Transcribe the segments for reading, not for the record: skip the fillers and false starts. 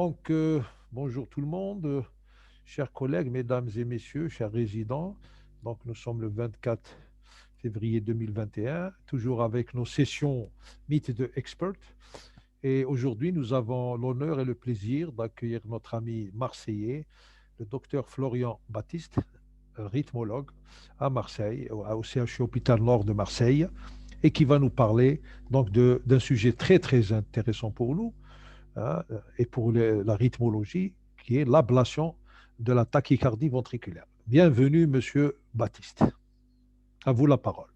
Donc, bonjour tout le monde, chers collègues, mesdames et messieurs, chers résidents. Donc, nous sommes le 24 février 2021, toujours avec nos sessions Meet the Expert. Et aujourd'hui, nous avons l'honneur et le plaisir d'accueillir notre ami marseillais, le docteur Florian Baptiste, rythmologue à Marseille, au CHU Hôpital Nord de Marseille, et qui va nous parler donc d'un sujet très très intéressant pour nous, hein, et pour la rythmologie, qui est l'ablation de la tachycardie ventriculaire. Bienvenue, monsieur Baptiste. À vous la parole.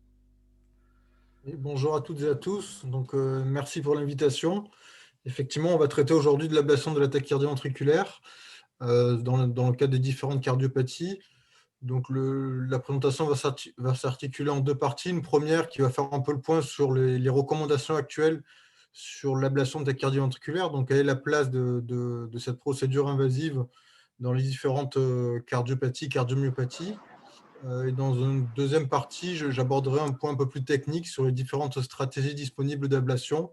Et bonjour à toutes et à tous. Merci pour l'invitation. Effectivement, on va traiter aujourd'hui de l'ablation de la tachycardie ventriculaire dans le cadre des différentes cardiopathies. La présentation va s'articuler en deux parties. Une première qui va faire un peu le point sur les recommandations actuelles sur l'ablation de tachycardie ventriculaire. Donc, quelle est la place de cette procédure invasive dans les différentes cardiopathies, cardiomyopathies. Et dans une deuxième partie, j'aborderai un point un peu plus technique sur les différentes stratégies disponibles d'ablation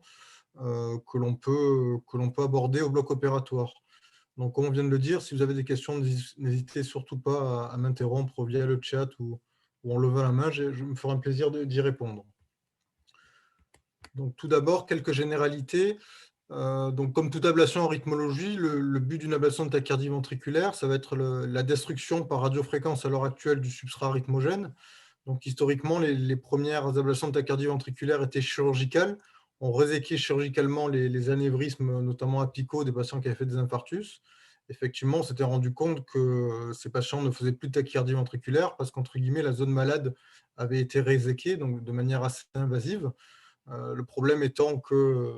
que l'on peut aborder au bloc opératoire. Donc, comme on vient de le dire, si vous avez des questions, n'hésitez surtout pas à m'interrompre via le chat ou en levant la main. Je me ferai un plaisir d'y répondre. Donc, tout d'abord, quelques généralités. Comme toute ablation en rythmologie, le but d'une ablation de tachycardie ventriculaire, ça va être la destruction par radiofréquence à l'heure actuelle du substrat rythmogène. Donc, historiquement, les premières ablations de tachycardie ventriculaire étaient chirurgicales. On réséquait chirurgicalement les anévrismes, notamment apicaux, des patients qui avaient fait des infarctus. Effectivement, on s'était rendu compte que ces patients ne faisaient plus de tachycardie ventriculaire parce qu'entre guillemets, la zone malade avait été réséquée, donc de manière assez invasive. Le problème étant que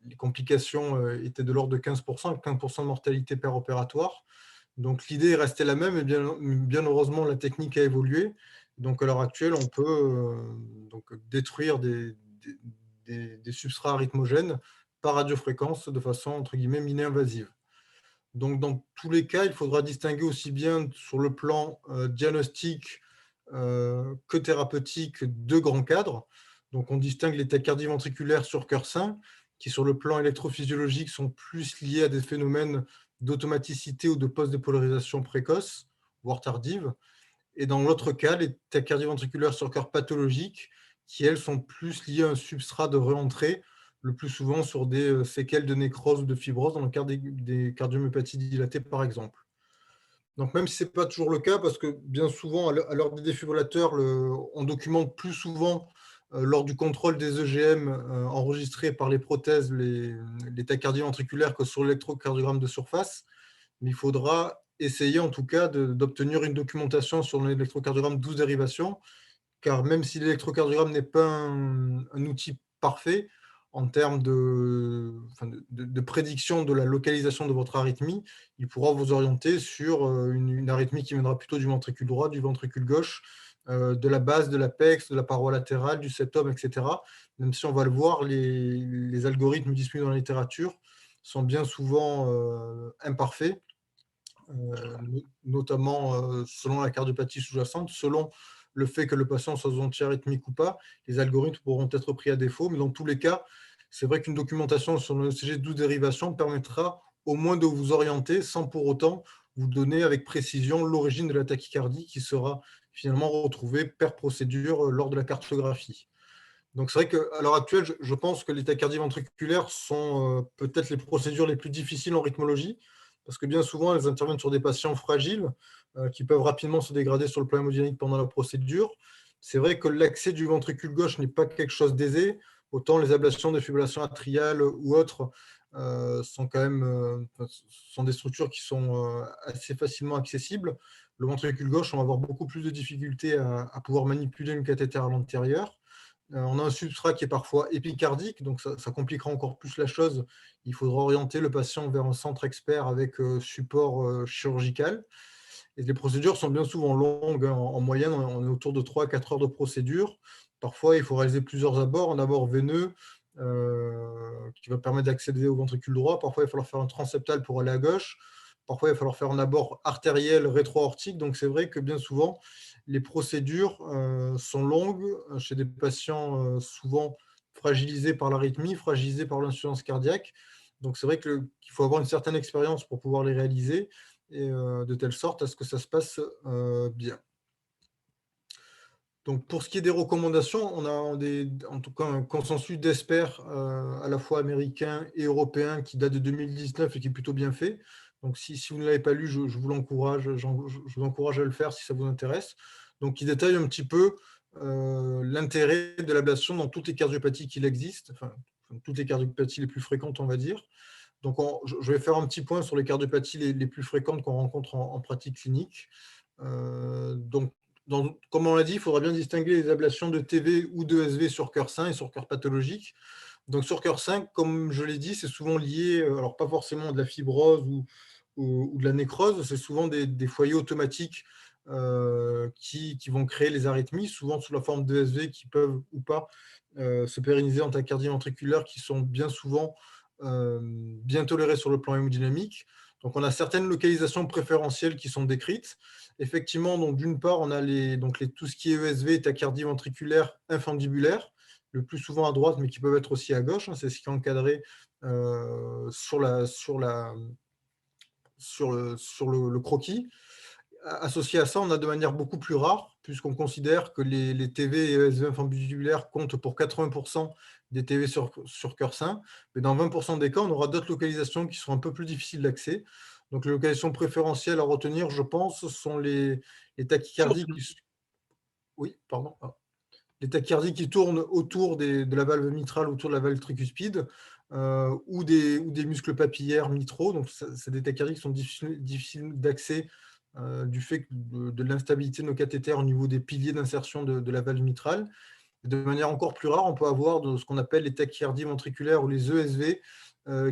les complications étaient de l'ordre de 15%, 15% de mortalité péropératoire. Donc l'idée est restée la même, et bien heureusement, la technique a évolué. Donc à l'heure actuelle, on peut détruire des substrats rythmogènes par radiofréquence de façon, entre guillemets, mini-invasive. Donc dans tous les cas, il faudra distinguer aussi bien sur le plan diagnostique que thérapeutique deux grands cadres. Donc on distingue les tachycardies ventriculaires sur cœur sain, qui sur le plan électrophysiologique sont plus liés à des phénomènes d'automaticité ou de post-dépolarisation précoce, voire tardive. Et dans l'autre cas, les tachycardies ventriculaires sur cœur pathologique, qui elles sont plus liées à un substrat de réentrée, le plus souvent sur des séquelles de nécrose ou de fibrose, dans le cas des cardiomyopathies dilatées par exemple. Donc même si ce n'est pas toujours le cas, parce que bien souvent, à l'heure des défibrillateurs, on documente plus souvent lors du contrôle des EGM enregistrés par les prothèses, les tachycardies ventriculaires que sur l'électrocardiogramme de surface. Mais il faudra essayer en tout cas d'obtenir une documentation sur l'électrocardiogramme 12 dérivations, car même si l'électrocardiogramme n'est pas un outil parfait en termes de prédiction de la localisation de votre arythmie, il pourra vous orienter sur une arythmie qui viendra plutôt du ventricule droit, du ventricule gauche, de la base, de l'apex, de la paroi latérale, du septum, etc. Même si on va le voir, les algorithmes disponibles dans la littérature sont bien souvent imparfaits, notamment selon la cardiopathie sous-jacente, selon le fait que le patient soit anti-arythmique ou pas, les algorithmes pourront être pris à défaut, mais dans tous les cas, c'est vrai qu'une documentation sur le ECG 12 dérivations permettra au moins de vous orienter sans pour autant vous donner avec précision l'origine de la tachycardie qui sera finalement retrouvée per procédure lors de la cartographie. Donc c'est vrai qu'à l'heure actuelle, je pense que les tachycardies ventriculaires sont peut-être les procédures les plus difficiles en rythmologie, parce que bien souvent, elles interviennent sur des patients fragiles qui peuvent rapidement se dégrader sur le plan hémodynamique pendant la procédure. C'est vrai que l'accès du ventricule gauche n'est pas quelque chose d'aisé, autant les ablations de fibrillation atriale ou autres sont quand même sont des structures qui sont assez facilement accessibles. Le ventricule gauche, on va avoir beaucoup plus de difficultés à pouvoir manipuler une cathéter à l'intérieur. On a un substrat qui est parfois épicardique, donc ça compliquera encore plus la chose. Il faudra orienter le patient vers un centre expert avec support chirurgical. Et les procédures sont bien souvent longues, hein. En moyenne, on est autour de 3 à 4 heures de procédure. Parfois, il faut réaliser plusieurs abords. Un abord veineux qui va permettre d'accéder au ventricule droit. Parfois, il va falloir faire un transseptal pour aller à gauche. Parfois, il va falloir faire un abord artériel rétro-aortique. Donc, c'est vrai que bien souvent, les procédures sont longues chez des patients souvent fragilisés par l'arythmie, fragilisés par l'insuffisance cardiaque. Donc, c'est vrai qu'il faut avoir une certaine expérience pour pouvoir les réaliser, et de telle sorte à ce que ça se passe bien. Donc, pour ce qui est des recommandations, on a en tout cas un consensus d'experts à la fois américains et européens qui date de 2019 et qui est plutôt bien fait. Donc, si vous ne l'avez pas lu, je vous l'encourage, je vous encourage à le faire si ça vous intéresse. Donc, il détaille un petit peu l'intérêt de l'ablation dans toutes les cardiopathies qu'il existe, enfin, toutes les cardiopathies les plus fréquentes, on va dire. Donc, je vais faire un petit point sur les cardiopathies les plus fréquentes qu'on rencontre en pratique clinique. Donc, comme on l'a dit, il faudra bien distinguer les ablations de TV ou de SV sur cœur sain et sur cœur pathologique. Donc, sur cœur sain, comme je l'ai dit, c'est souvent lié, alors pas forcément de la fibrose ou de la nécrose, c'est souvent des foyers automatiques qui vont créer les arythmies, souvent sous la forme de SV qui peuvent ou pas se pérenniser en tachycardie ventriculaire, qui sont bien souvent bien tolérées sur le plan hémodynamique. Donc, on a certaines localisations préférentielles qui sont décrites. Effectivement, donc d'une part, on a tout ce qui est ESV, tachycardie ventriculaire infundibulaire, le plus souvent à droite, mais qui peuvent être aussi à gauche. C'est ce qui est encadré sur le croquis. Associé à ça, on a de manière beaucoup plus rare, puisqu'on considère que les TV et ESV infundibulaires comptent pour 80% des TV sur cœur sain. Mais dans 20% des cas, on aura d'autres localisations qui sont un peu plus difficiles d'accès. Donc, les localisations préférentielles à retenir, je pense, sont les tachycardies Surtout. oui, pardon. Les tachycardies qui tournent autour de la valve mitrale, autour de la valve tricuspide, ou des muscles papillaires mitraux. Donc, c'est des tachycardies qui sont difficiles d'accès du fait de l'instabilité de nos cathéters au niveau des piliers d'insertion de la valve mitrale. De manière encore plus rare, on peut avoir ce qu'on appelle les tachycardies ventriculaires ou les ESV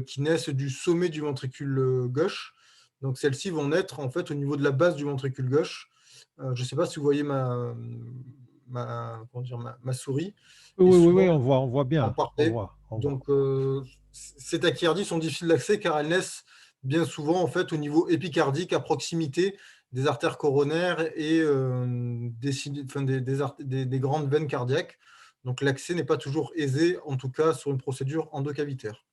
qui naissent du sommet du ventricule gauche. Donc, celles-ci vont naître en fait au niveau de la base du ventricule gauche. Je ne sais pas si vous voyez ma souris. Et Oui, oui, souvent, oui, on voit en bien. On parfait. voit, on voit. Donc, ces tachycardies sont difficiles d'accès car elles naissent bien souvent en fait, au niveau épicardique, à proximité des artères coronaires et des grandes veines cardiaques. Donc, l'accès n'est pas toujours aisé, en tout cas sur une procédure endocavitaire.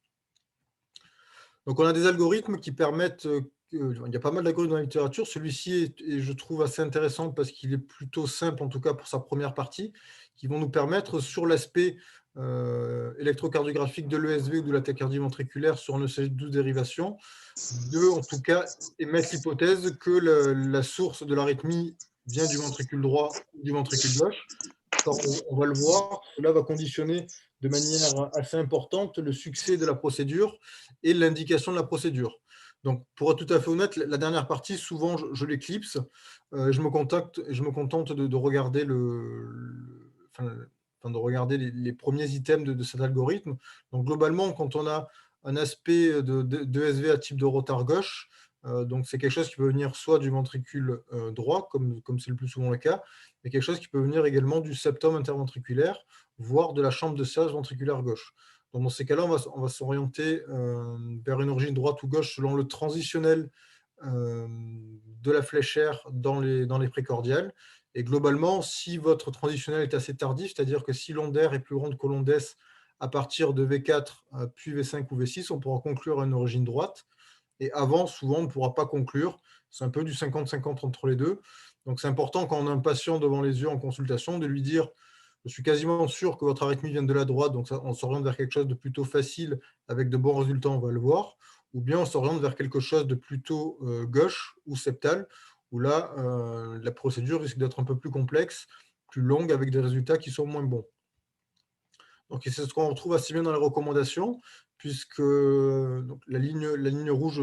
Donc, on a des algorithmes qui permettent, il y a pas mal d'algorithmes dans la littérature. Celui-ci est, je trouve, assez intéressant parce qu'il est plutôt simple, en tout cas pour sa première partie, qui vont nous permettre, sur l'aspect électrocardiographique de l'ESV ou de la tachycardie ventriculaire sur un ECG12 dérivation, de, en tout cas, émettre l'hypothèse que la source de l'arythmie vient du ventricule droit ou du ventricule gauche. On va le voir, cela va conditionner de manière assez importante le succès de la procédure et l'indication de la procédure. Donc, pour être tout à fait honnête, la dernière partie, souvent, je l'éclipse. Je me contente de regarder de regarder les premiers items de cet algorithme. Donc, globalement, quand on a un aspect de SV à type de rotar gauche, donc c'est quelque chose qui peut venir soit du ventricule droit, comme c'est le plus souvent le cas, mais quelque chose qui peut venir également du septum interventriculaire, voire de la chambre de serge ventriculaire gauche. Donc, dans ces cas-là, on va s'orienter vers une origine droite ou gauche selon le transitionnel de la fléchère dans les précordiales. Et globalement, si votre transitionnel est assez tardif, c'est-à-dire que si l'ondaire est plus grande que l'ondesse à partir de V4, puis V5 ou V6, on pourra conclure à une origine droite. Et avant, souvent, on ne pourra pas conclure. C'est un peu du 50-50 entre les deux. Donc, c'est important quand on a un patient devant les yeux en consultation de lui dire: je suis quasiment sûr que votre arythmie vient de la droite, donc on s'oriente vers quelque chose de plutôt facile avec de bons résultats, on va le voir. Ou bien on s'oriente vers quelque chose de plutôt gauche ou septal, où là, la procédure risque d'être un peu plus complexe, plus longue, avec des résultats qui sont moins bons. Donc, c'est ce qu'on retrouve assez bien dans les recommandations, puisque donc, la ligne rouge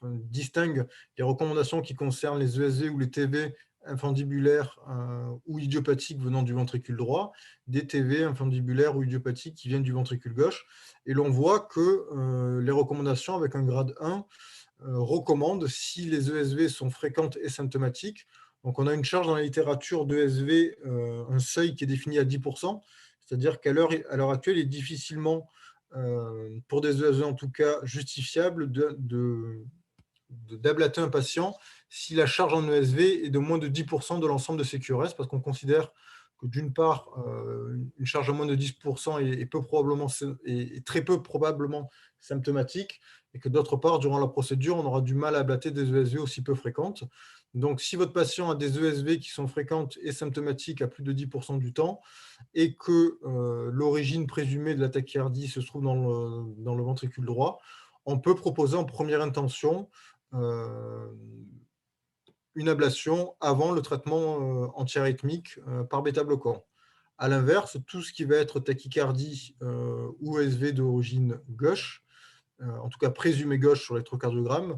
distingue les recommandations qui concernent les ESV ou les TV infundibulaires ou idiopathiques venant du ventricule droit, des TV infundibulaires ou idiopathiques qui viennent du ventricule gauche. Et l'on voit que les recommandations avec un grade 1 recommandent, si les ESV sont fréquentes et symptomatiques. Donc, on a une charge dans la littérature d'ESV, un seuil qui est défini à 10%, c'est-à-dire qu'à l'heure actuelle, il est difficilement, pour des ESV en tout cas, justifiable d'ablater un patient si la charge en ESV est de moins de 10% de l'ensemble de ses QRS, parce qu'on considère que d'une part, une charge à moins de 10% est peu probablement est très peu probablement symptomatique et que d'autre part, durant la procédure, on aura du mal à ablater des ESV aussi peu fréquentes. Donc, si votre patient a des ESV qui sont fréquentes et symptomatiques à plus de 10% du temps et que l'origine présumée de la tachycardie se trouve dans le ventricule droit, on peut proposer en première intention euh, une ablation avant le traitement antiarythmique par bêta-bloquant. À l'inverse, tout ce qui va être tachycardie ou ESV d'origine gauche, en tout cas présumée gauche sur l'électrocardiogramme,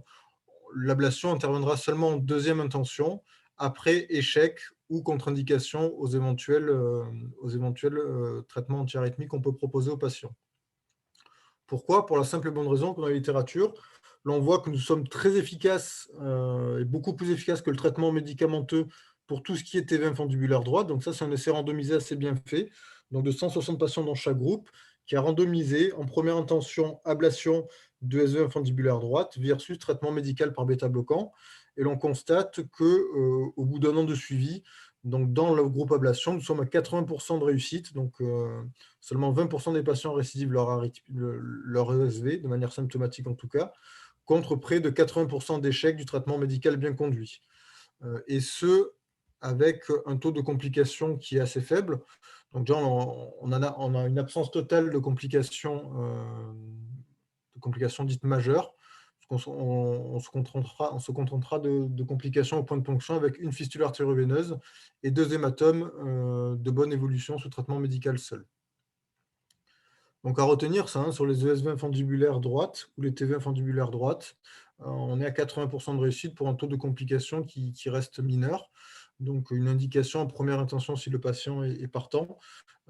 l'ablation interviendra seulement en deuxième intention, après échec ou contre-indication aux éventuels traitements antiarythmiques qu'on peut proposer aux patients. Pourquoi? Pour la simple et bonne raison que dans la littérature, l'on voit que nous sommes très efficaces et beaucoup plus efficaces que le traitement médicamenteux pour tout ce qui est TV infundibulaire droite. Donc ça, c'est un essai randomisé assez bien fait, donc de 160 patients dans chaque groupe, qui a randomisé en première intention ablation de SV infundibulaire droite versus traitement médical par bêta-bloquant. Et l'on constate que au bout d'un an de suivi, donc dans le groupe ablation, nous sommes à 80% de réussite. Donc seulement 20% des patients récidivent leur ESV, de manière symptomatique en tout cas, contre près de 80% d'échecs du traitement médical bien conduit. Et ce, avec un taux de complications qui est assez faible. Donc déjà, on a une absence totale de complications dites majeures. On se contentera de complications au point de ponction avec une fistule artério-veineuse et 2 hématomes de bonne évolution sous traitement médical seul. Donc à retenir ça, sur les ESV infundibulaires droites ou les TV infundibulaires droites, on est à 80% de réussite pour un taux de complications qui reste mineur. Donc une indication en première intention si le patient est partant,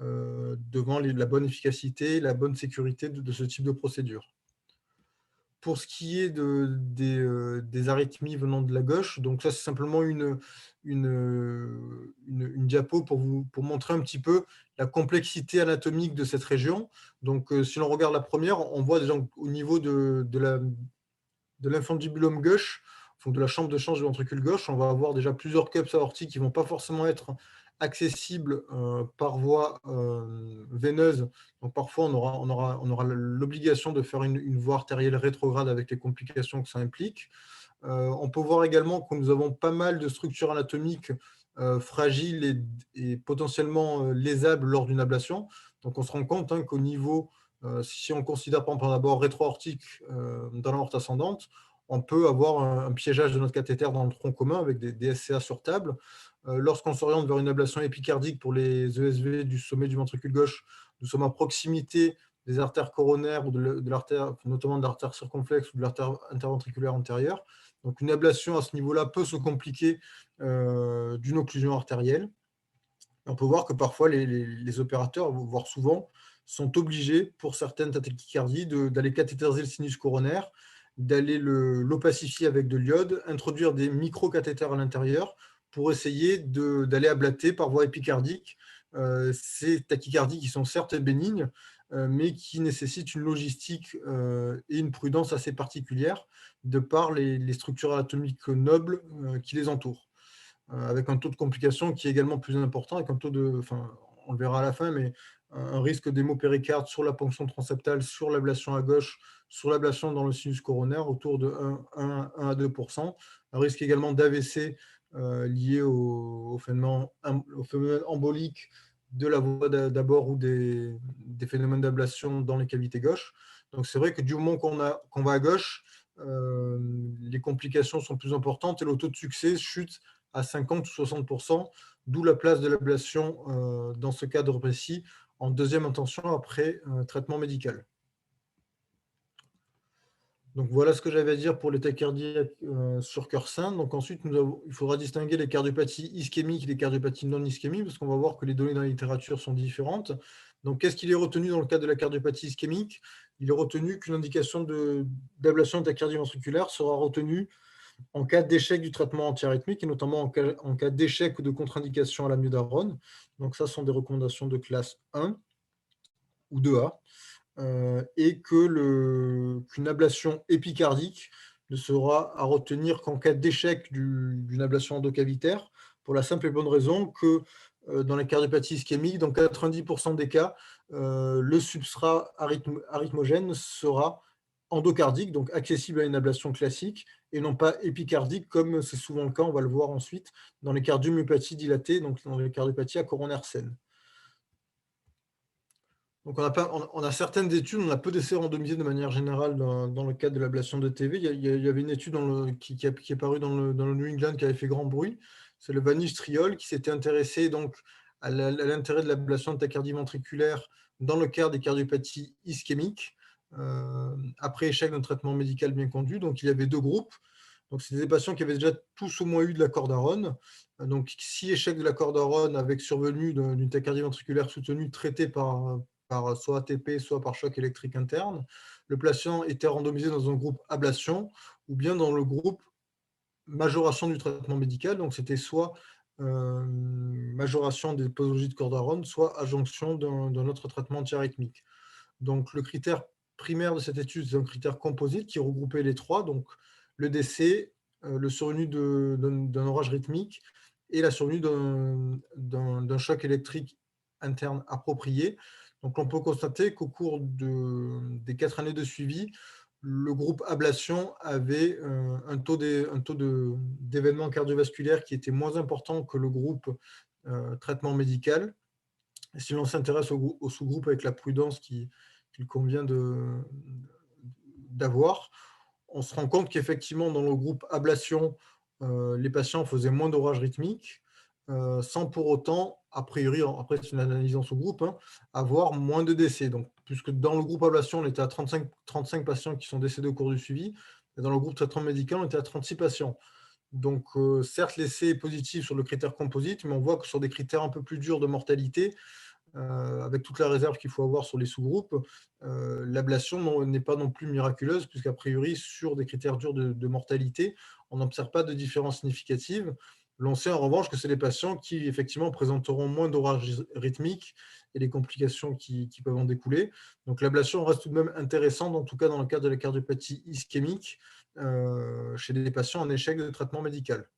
devant la bonne efficacité, la bonne sécurité de ce type de procédure. Pour ce qui est des arythmies venant de la gauche, donc ça c'est simplement une diapo pour montrer un petit peu la complexité anatomique de cette région. Donc si l'on regarde la première, on voit déjà au niveau de l'infundibulum gauche, donc de la chambre de change du ventricule gauche, on va avoir déjà plusieurs cups aortiques qui ne vont pas forcément être accessibles par voie veineuse. Donc parfois, on aura l'obligation de faire une voie artérielle rétrograde avec les complications que ça implique. On peut voir également que nous avons pas mal de structures anatomiques fragiles et potentiellement lésables lors d'une ablation. Donc on se rend compte qu'au niveau si on considère par exemple d'abord rétro-aortique dans l'aorte ascendante, on peut avoir un piégeage de notre cathéter dans le tronc commun avec des SCA sur table. Lorsqu'on s'oriente vers une ablation épicardique pour les ESV du sommet du ventricule gauche, nous sommes à proximité des artères coronaires ou de l'artère, notamment de l'artère circonflexe ou de l'artère interventriculaire antérieure. Donc une ablation à ce niveau-là peut se compliquer d'une occlusion artérielle. On peut voir que parfois les opérateurs, voire souvent, sont obligés, pour certaines tachycardies, d'aller cathéteriser le sinus coronaire, d'aller l'opacifier avec de l'iode, introduire des micro-cathéters à l'intérieur pour essayer d'aller ablater par voie épicardique ces tachycardies qui sont certes bénignes, mais qui nécessitent une logistique et une prudence assez particulière de par les structures anatomiques nobles qui les entourent. Avec un taux de complication qui est également plus important, avec un taux de, enfin, on le verra à la fin, mais un risque d'hémopéricarde sur la ponction transeptale, sur l'ablation à gauche, sur l'ablation dans le sinus coronaire, autour de 1 à 2%. Un risque également d'AVC lié au phénomène embolique de la voie d'abord ou des phénomènes d'ablation dans les cavités gauches. Donc c'est vrai que du moment qu'on va à gauche, les complications sont plus importantes et le taux de succès chute à 50 ou 60%, d'où la place de l'ablation dans ce cadre précis en deuxième intention après traitement médical. Donc voilà ce que j'avais à dire pour les tachycardies sur cœur sain. Donc ensuite, il faudra distinguer les cardiopathies ischémiques et les cardiopathies non ischémiques, parce qu'on va voir que les données dans la littérature sont différentes. Donc qu'est-ce qu'il est retenu dans le cas de la cardiopathie ischémique? Il est retenu qu'une indication d'ablation de tachycardie ventriculaire sera retenue en cas d'échec du traitement antiarythmique, et notamment en cas d'échec ou de contre-indication à l'amiodarone. Donc ça, sont des recommandations de classe 1 ou 2A. Et qu'une ablation épicardique ne sera à retenir qu'en cas d'échec d'une ablation endocavitaire, pour la simple et bonne raison que dans les cardiopathie ischémique, dans 90% des cas, le substrat arythmogène sera endocardique, donc accessible à une ablation classique, et non pas épicardique, comme c'est souvent le cas, on va le voir ensuite, dans les cardiomyopathies dilatées, donc dans les cardiopathies à coronaire saine. Donc on a certaines études, on a peu d'essais randomisés de manière générale dans le cadre de l'ablation de TV. Il y avait une étude qui est parue dans le New England qui avait fait grand bruit. C'est le Vanish Triol qui s'était intéressé donc à l'intérêt de l'ablation de tachycardie ventriculaire dans le cadre des cardiopathies ischémiques, après échec d'un traitement médical bien conduit. Donc il y avait deux groupes. Donc c'était des patients qui avaient déjà tous au moins eu de la cordarone. Donc si échec de la cordarone avec survenue d'une tachycardie ventriculaire soutenue traitée par soit ATP, soit par choc électrique interne. Le patient était randomisé dans un groupe ablation ou bien dans le groupe majoration du traitement médical. Donc, c'était soit majoration des posologies de cordarone, soit adjonction d'un autre traitement antiarythmique. Donc, le critère primaire de cette étude, c'est un critère composite qui regroupait les trois, donc le décès, le survenu d'un orage rythmique et la survenue d'un choc électrique interne approprié. Donc, on peut constater qu'au cours des 4 années de suivi, le groupe ablation avait un taux d'événements cardiovasculaires qui était moins important que le groupe traitement médical. Et si l'on s'intéresse au sous-groupe avec la prudence qu'il convient d'avoir, on se rend compte qu'effectivement, dans le groupe ablation, les patients faisaient moins d'orages rythmiques, sans pour autant, a priori, après c'est une analyse en sous-groupe, hein, avoir moins de décès. Donc, puisque dans le groupe ablation, on était à 35 patients qui sont décédés au cours du suivi, et dans le groupe traitement médical, on était à 36 patients. Donc, certes, l'essai est positif sur le critère composite, mais on voit que sur des critères un peu plus durs de mortalité, avec toute la réserve qu'il faut avoir sur les sous-groupes, l'ablation n'est pas non plus miraculeuse, puisqu'a priori, sur des critères durs de mortalité, on n'observe pas de différence significative. L'on sait en revanche que c'est les patients qui, effectivement, présenteront moins d'orages rythmiques et les complications qui peuvent en découler. Donc, l'ablation reste tout de même intéressante, en tout cas dans le cadre de la cardiopathie ischémique, chez des patients en échec de traitement médical.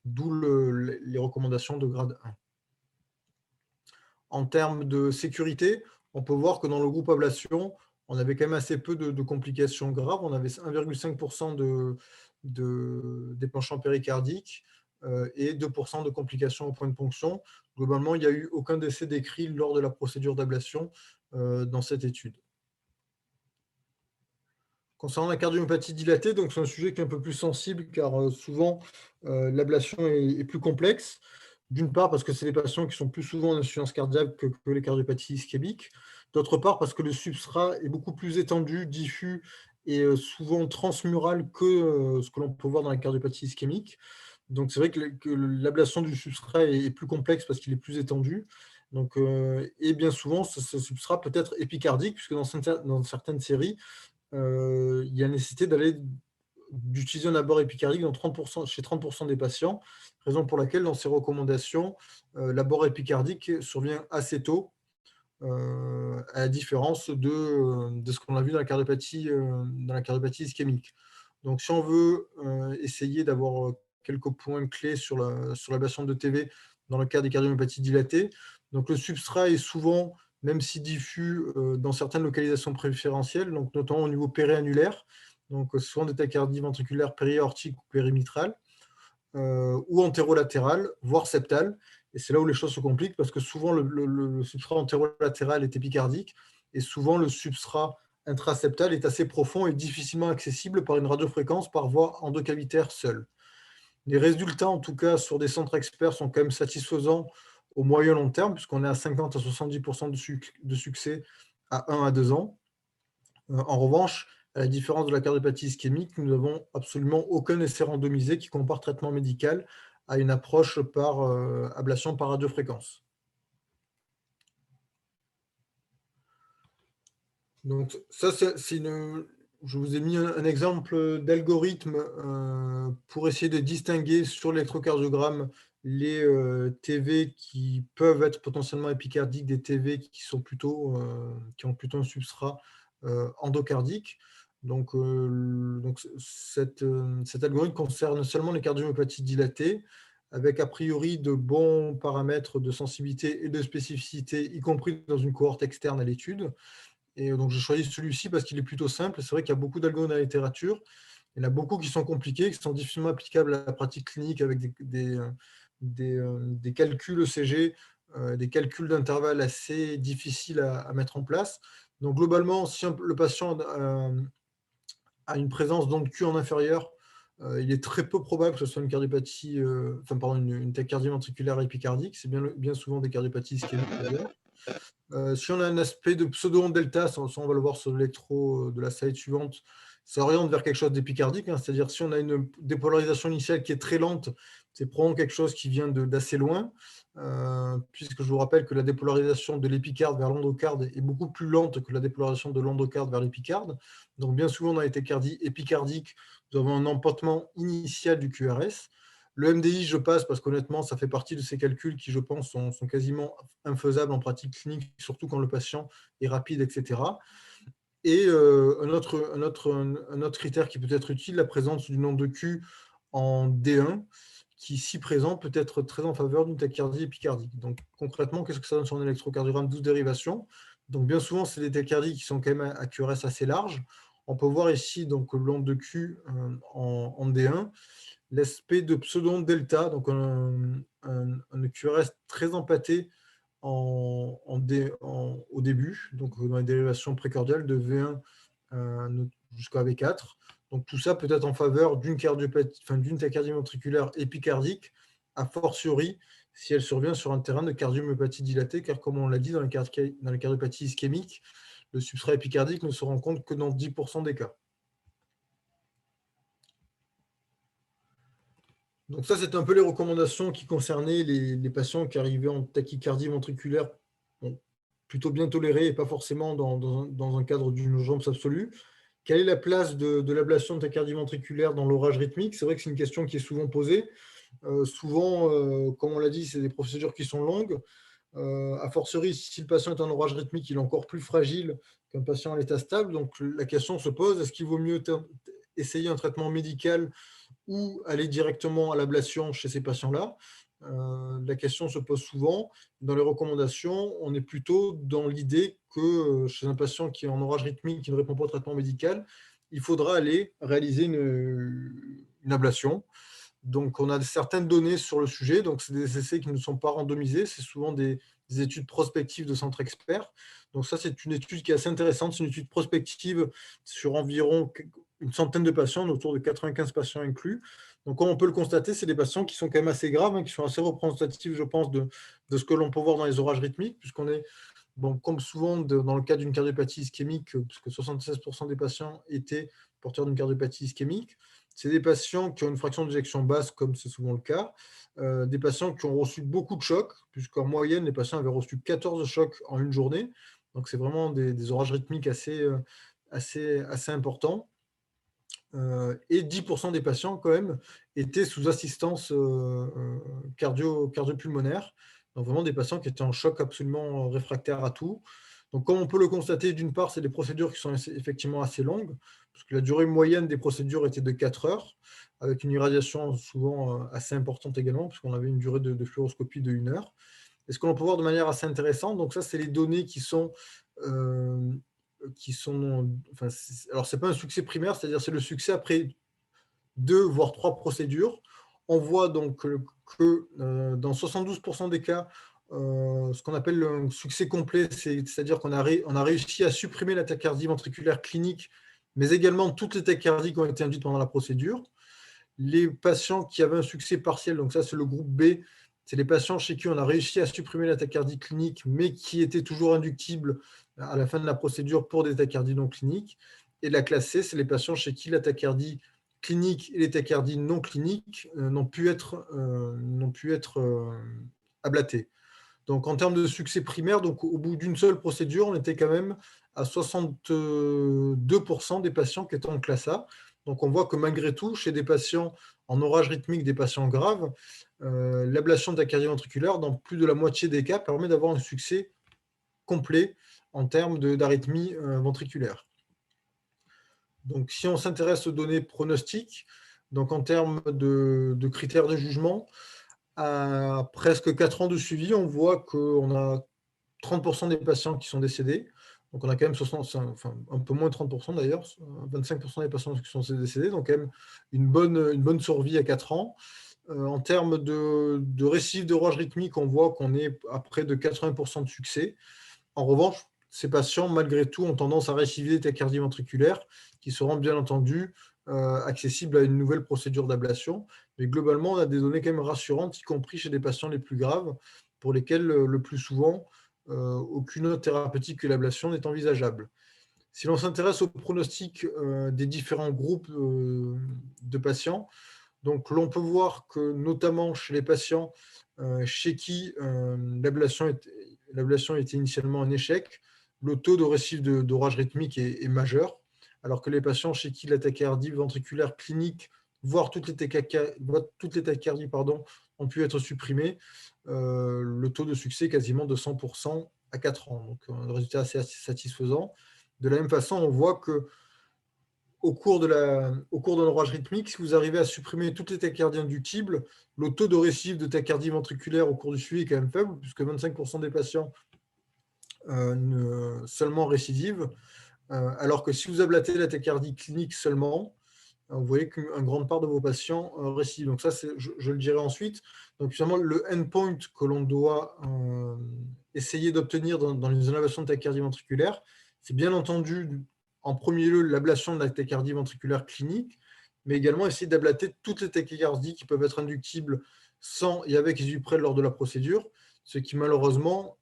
D'où les recommandations de grade 1. En termes de sécurité, on peut voir que dans le groupe ablation, on avait quand même assez peu de complications graves. On avait 1,5% des penchants péricardiques et 2% de complications au point de ponction. Globalement, il n'y a eu aucun décès décrit lors de la procédure d'ablation dans cette étude. Concernant la cardiomyopathie dilatée, donc c'est un sujet qui est un peu plus sensible car souvent l'ablation est plus complexe. D'une part, parce que c'est les patients qui sont plus souvent en insuffisance cardiaque que les cardiopathies ischémiques. D'autre part, parce que le substrat est beaucoup plus étendu, diffus et souvent transmural que ce que l'on peut voir dans la cardiopathie ischémique. Donc, c'est vrai que l'ablation du substrat est plus complexe parce qu'il est plus étendu. Donc, et bien souvent, ce substrat peut être épicardique, puisque dans certaines séries, il y a nécessité d'utiliser un abord épicardique chez 30% des patients, raison pour laquelle dans ces recommandations, l'abord épicardique survient assez tôt, à la différence de ce qu'on a vu dans la cardiopathie ischémique. Donc si on veut essayer d'avoir quelques points clés sur l'ablation de TV dans le cas des cardiomyopathies dilatées, donc le substrat est souvent, même si diffus, dans certaines localisations préférentielles, donc notamment au niveau périannulaire, donc souvent des tachycardies ventriculaires périaortiques ou périmitrales, ou antérolatéral, voire septal. Et c'est là où les choses se compliquent parce que souvent le substrat antérolatéral est épicardique et souvent le substrat intraseptal est assez profond et difficilement accessible par une radiofréquence par voie endocavitaire seule. Les résultats, en tout cas, sur des centres experts sont quand même satisfaisants au moyen long terme, puisqu'on est à 50 à 70% de succès à 1 à 2 ans. En revanche, à la différence de la cardiopathie ischémique, nous n'avons absolument aucun essai randomisé qui compare traitement médical à une approche par ablation par radiofréquence. Donc ça, je vous ai mis un exemple d'algorithme pour essayer de distinguer sur l'électrocardiogramme les TV qui peuvent être potentiellement épicardiques des TV qui ont plutôt un substrat endocardique. Donc cet algorithme concerne seulement les cardiomyopathies dilatées, avec a priori de bons paramètres de sensibilité et de spécificité, y compris dans une cohorte externe à l'étude. Et donc, j'ai choisi celui-ci parce qu'il est plutôt simple. C'est vrai qu'il y a beaucoup d'algos dans la littérature. Il y en a beaucoup qui sont compliqués, qui sont difficilement applicables à la pratique clinique avec des calculs ECG, des calculs d'intervalles assez difficiles à mettre en place. Donc, globalement, si le patient a une présence dans le Q en inférieur, il est très peu probable que ce soit une cardiopathie, une tachycardie ventriculaire épicardique. C'est bien souvent des cardiopathies ischémiques d'ailleurs. Si on a un aspect de pseudo-onde delta, ça on va le voir sur l'électro de la slide suivante, ça oriente vers quelque chose d'épicardique, hein, c'est-à-dire si on a une dépolarisation initiale qui est très lente, c'est probablement quelque chose qui vient d'assez loin, puisque je vous rappelle que la dépolarisation de l'épicarde vers l'endocarde est beaucoup plus lente que la dépolarisation de l'endocarde vers l'épicarde. Donc bien souvent dans les tachycardies épicardiques, nous avons un emportement initial du QRS. Le MDI, je passe parce qu'honnêtement, ça fait partie de ces calculs qui, je pense, sont quasiment infaisables en pratique clinique, surtout quand le patient est rapide, etc. Et un autre critère qui peut être utile, la présence du nombre de Q en D1, qui, si présent, peut être très en faveur d'une tachycardie épicardique. Donc, concrètement, qu'est-ce que ça donne sur un électrocardiogramme 12 dérivations? Donc, bien souvent, c'est des tachycardies qui sont quand même à QRS assez large. On peut voir ici donc, le nombre de Q en D1. L'aspect de pseudo delta, donc un QRS très empâté au début, donc dans les dérivations précordiales de V1 jusqu'à V4. Donc tout ça peut être en faveur d'une tachycardie ventriculaire épicardique, a fortiori si elle survient sur un terrain de cardiomyopathie dilatée, car comme on l'a dit dans les cardiopathies ischémiques, le substrat épicardique ne se rencontre que dans 10% des cas. Donc ça, c'est un peu les recommandations qui concernaient les patients qui arrivaient en tachycardie ventriculaire plutôt bien tolérée et pas forcément dans un cadre d'une urgence absolue. Quelle est la place de l'ablation de tachycardie ventriculaire dans l'orage rythmique? C'est vrai que c'est une question qui est souvent posée. Souvent, comme on l'a dit, c'est des procédures qui sont longues. A fortiori, si le patient est en orage rythmique, il est encore plus fragile qu'un patient à l'état stable. Donc la question se pose, est-ce qu'il vaut mieux essayer un traitement médical ou aller directement à l'ablation chez ces patients-là? La question se pose souvent. Dans les recommandations, on est plutôt dans l'idée que chez un patient qui est en orage rythmique, qui ne répond pas au traitement médical, il faudra aller réaliser une ablation. Donc, on a certaines données sur le sujet. Donc, c'est des essais qui ne sont pas randomisés. C'est souvent des études prospectives de centres experts. Donc, ça, c'est une étude qui est assez intéressante. C'est une étude prospective sur environ une centaine de patients, autour de 95 patients inclus. Donc, comme on peut le constater, c'est des patients qui sont quand même assez graves, hein, qui sont assez représentatifs, je pense, de ce que l'on peut voir dans les orages rythmiques, puisqu'on est, bon, comme souvent dans le cas d'une cardiopathie ischémique, puisque 76% des patients étaient porteurs d'une cardiopathie ischémique. C'est des patients qui ont une fraction d'éjection basse, comme c'est souvent le cas, des patients qui ont reçu beaucoup de chocs, puisqu'en moyenne, les patients avaient reçu 14 chocs en une journée. Donc, c'est vraiment des orages rythmiques assez importants. Et 10% des patients, quand même, étaient sous assistance cardiopulmonaire. Donc, vraiment des patients qui étaient en choc absolument réfractaires à tout. Donc, comme on peut le constater, d'une part, c'est des procédures qui sont effectivement assez longues, parce que la durée moyenne des procédures était de 4 heures, avec une irradiation souvent assez importante également, puisqu'on avait une durée de fluoroscopie de 1 heure. Et ce que l'on peut voir de manière assez intéressante, donc ça, c'est les données qui sont enfin, alors c'est pas un succès primaire, c'est-à-dire c'est le succès après 2 voire 3 procédures. On voit donc que dans 72% des cas, ce qu'on appelle un succès complet, c'est-à-dire qu'on a réussi à supprimer la tachycardie ventriculaire clinique, mais également toutes les tachycardies qui ont été induites pendant la procédure. Les patients qui avaient un succès partiel, donc ça c'est le groupe B, c'est les patients chez qui on a réussi à supprimer la tachycardie clinique, mais qui étaient toujours inductibles à la fin de la procédure pour des tachycardies non cliniques. Et la classe C, c'est les patients chez qui la tachycardie clinique et les tachycardies non cliniques n'ont pu être ablatées. Donc en termes de succès primaire, donc au bout d'une seule procédure, on était quand même à 62% des patients qui étaient en classe A. Donc on voit que malgré tout, chez des patients en orage rythmique, des patients graves, l'ablation de la tachycardie ventriculaire, dans plus de la moitié des cas, permet d'avoir un succès complet en termes d'arythmie ventriculaire. Donc si on s'intéresse aux données pronostiques, donc en termes de critères de jugement, à presque 4 ans de suivi, on voit qu'on a 30% des patients qui sont décédés. Donc, on a quand même 65, enfin, un peu moins de 30% d'ailleurs, 25% des patients qui sont décédés, donc quand même une bonne survie à 4 ans. En termes de récidive de rouage rythmique, on voit qu'on est à près de 80% de succès. En revanche, ces patients, malgré tout, ont tendance à récidiver des tachycardies ventriculaires qui seront bien entendu accessibles à une nouvelle procédure d'ablation. Mais globalement, on a des données quand même rassurantes, y compris chez des patients les plus graves, pour lesquels le plus souvent, aucune autre thérapeutique que l'ablation n'est envisageable. Si l'on s'intéresse au pronostic des différents groupes de patients, donc l'on peut voir que notamment chez les patients chez qui l'ablation était initialement un échec, le taux de récidive d'orage rythmique est majeur, alors que les patients chez qui la tachycardie ventriculaire clinique, voire toutes les tachycardies, ont pu être supprimées, le taux de succès est quasiment de 100% à 4 ans. Donc un résultat assez satisfaisant. De la même façon, on voit que au cours d'un orage rythmique, si vous arrivez à supprimer toutes les tachycardies inductibles, le taux de récidive de tachycardie ventriculaire au cours du suivi est quand même faible, puisque 25% des patients seulement récidivent, alors que si vous ablatez la tachycardie clinique seulement, vous voyez qu'une grande part de vos patients récidivent. Donc ça, je le dirai ensuite. Donc finalement, le endpoint que l'on doit essayer d'obtenir dans les innovations de tachycardie ventriculaire, c'est bien entendu en premier lieu l'ablation de la tachycardie ventriculaire clinique, mais également essayer d'ablater toutes les tachycardies qui peuvent être inductibles sans et avec isuprel lors de la procédure, ce qui malheureusement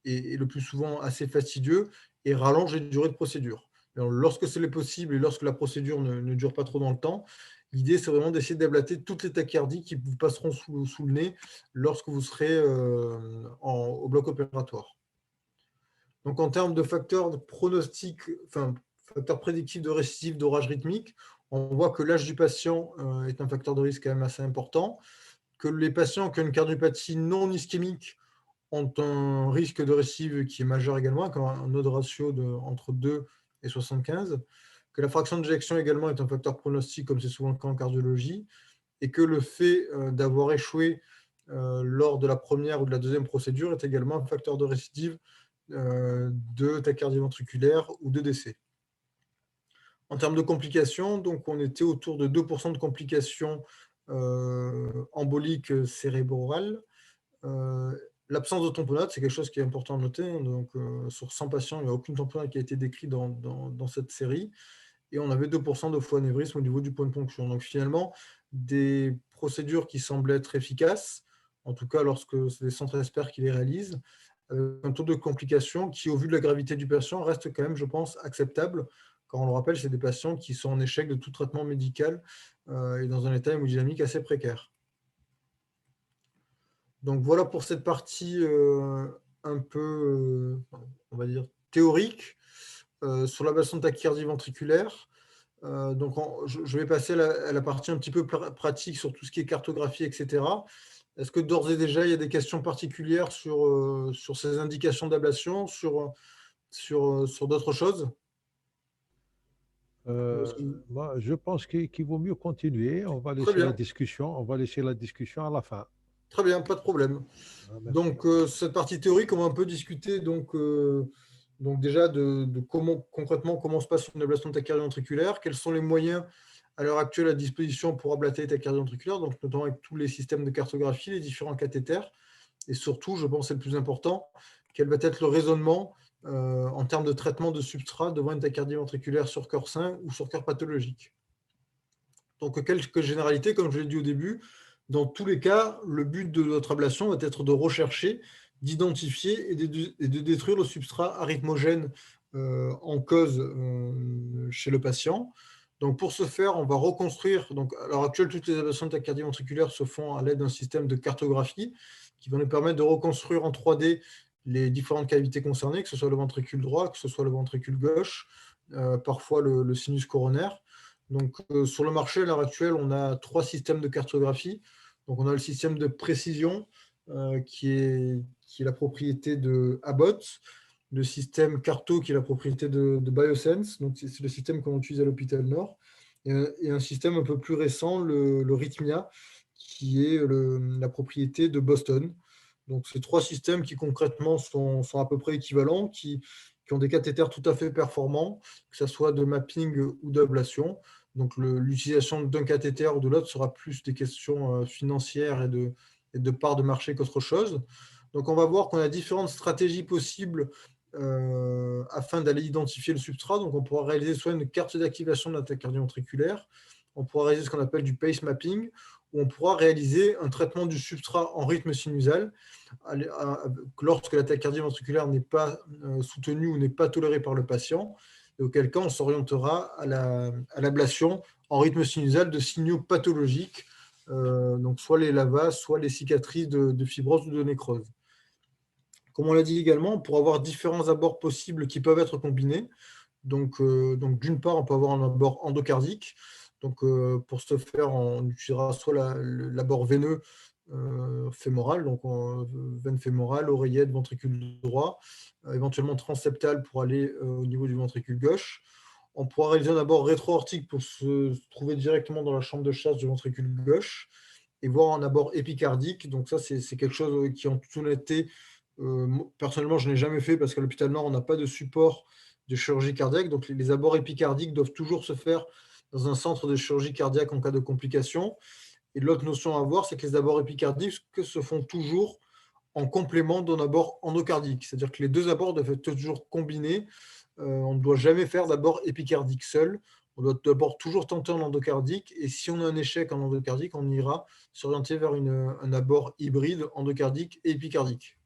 est le plus souvent assez fastidieux et rallonge les durées de procédure. Alors, lorsque c'est possible et lorsque la procédure ne dure pas trop dans le temps, l'idée, c'est vraiment d'essayer d'ablater toutes les tachycardies qui vous passeront sous le nez lorsque vous serez au bloc opératoire. Donc, en termes de facteurs de pronostic, enfin, facteurs prédictifs de récidive d'orage rythmique, on voit que l'âge du patient est un facteur de risque quand même assez important, que les patients qui ont une cardiopathie non ischémique ont un risque de récidive qui est majeur également, avec un odds ratio entre 2 et 75, que la fraction d'éjection également est un facteur pronostic, comme c'est souvent le cas en cardiologie, et que le fait d'avoir échoué lors de la première ou de la deuxième procédure est également un facteur de récidive de tachycardie ventriculaire ou de décès. En termes de complications, donc on était autour de 2% de complications emboliques cérébrales. L'absence de tamponnade, c'est quelque chose qui est important à noter. Donc, sur 100 patients, il n'y a aucune tamponnade qui a été décrite dans cette série. Et on avait 2% de faux anévrisme au niveau du point de ponction. Donc, finalement, des procédures qui semblent être efficaces, en tout cas lorsque c'est des centres experts qui les réalisent, un taux de complications qui, au vu de la gravité du patient, reste quand même, je pense, acceptable. Quand on le rappelle, c'est des patients qui sont en échec de tout traitement médical et dans un état hémodynamique assez précaire. Donc voilà pour cette partie un peu, on va dire, théorique sur l'ablation de tachycardie ventriculaire. Donc je vais passer à la partie un petit peu pratique sur tout ce qui est cartographie, etc. Est-ce que d'ores et déjà, il y a des questions particulières sur ces indications d'ablation, sur d'autres choses? Moi, je pense qu'il vaut mieux continuer. Très bien, On va laisser la discussion à la fin. très bien, pas de problème. Ah, merci. Donc, cette partie théorique, on va un peu discuter donc déjà de comment se passe une ablation de tachycardie ventriculaire, quels sont les moyens à l'heure actuelle à disposition pour ablater les tachycardies ventriculaires, donc notamment avec tous les systèmes de cartographie, les différents cathéters, et surtout, je pense que c'est le plus important, quel va être le raisonnement en termes de traitement de substrat devant une tachycardie ventriculaire sur cœur sain ou sur cœur pathologique. Donc, quelques généralités, comme je l'ai dit au début, dans tous les cas, le but de notre ablation va être de rechercher, d'identifier et de détruire le substrat arythmogène en cause chez le patient. Donc, pour ce faire, on va reconstruire. Donc, à l'heure actuelle, toutes les ablations de tachycardie ventriculaire se font à l'aide d'un système de cartographie qui va nous permettre de reconstruire en 3D les différentes cavités concernées, que ce soit le ventricule droit, que ce soit le ventricule gauche, parfois le sinus coronaire. Donc, sur le marché, à l'heure actuelle, on a 3 systèmes de cartographie. Donc, on a le système de précision qui est la propriété de Abbott, le système Carto qui est la propriété de Biosense, donc c'est le système qu'on utilise à l'hôpital Nord, et un système un peu plus récent, le Rhythmia, qui est la propriété de Boston. Donc, c'est 3 systèmes qui concrètement sont à peu près équivalents, qui ont des cathéters tout à fait performants, que ce soit de mapping ou d'ablation. Donc, l'utilisation d'un cathéter ou de l'autre sera plus des questions financières et de part de marché qu'autre chose. Donc, on va voir qu'on a différentes stratégies possibles afin d'aller identifier le substrat. Donc, on pourra réaliser soit une carte d'activation de l'attaque cardio-ventriculaire, on pourra réaliser ce qu'on appelle du pace mapping, où on pourra réaliser un traitement du substrat en rythme sinusal lorsque l'attaque cardio-ventriculaire n'est pas soutenue ou n'est pas tolérée par le patient, et auquel cas on s'orientera à l'ablation en rythme sinusal de signaux pathologiques, donc soit les lavas, soit les cicatrices de fibrose ou de nécrose. Comme on l'a dit également, on pourra avoir différents abords possibles qui peuvent être combinés. Donc d'une part, on peut avoir un abord endocardique. Donc, pour ce faire, on utilisera soit l'abord veineux fémoral, donc veine fémorale, oreillette, ventricule droit, éventuellement transseptal pour aller au niveau du ventricule gauche. On pourra réaliser un abord rétro-aortique pour se trouver directement dans la chambre de chasse du ventricule gauche et voir un abord épicardique. Donc ça, c'est quelque chose qui, en toute honnêteté, personnellement, je n'ai jamais fait parce qu'à l'hôpital Nord, on n'a pas de support de chirurgie cardiaque. Donc, les abords épicardiques doivent toujours se faire dans un centre de chirurgie cardiaque en cas de complications. Et l'autre notion à voir, c'est que les abords épicardiques se font toujours en complément d'un abord endocardique. C'est-à-dire que les deux abords doivent être toujours combinés. On ne doit jamais faire d'abord épicardique seul. On doit d'abord toujours tenter en endocardique. Et si on a un échec en endocardique, on ira s'orienter vers un abord hybride endocardique et épicardique.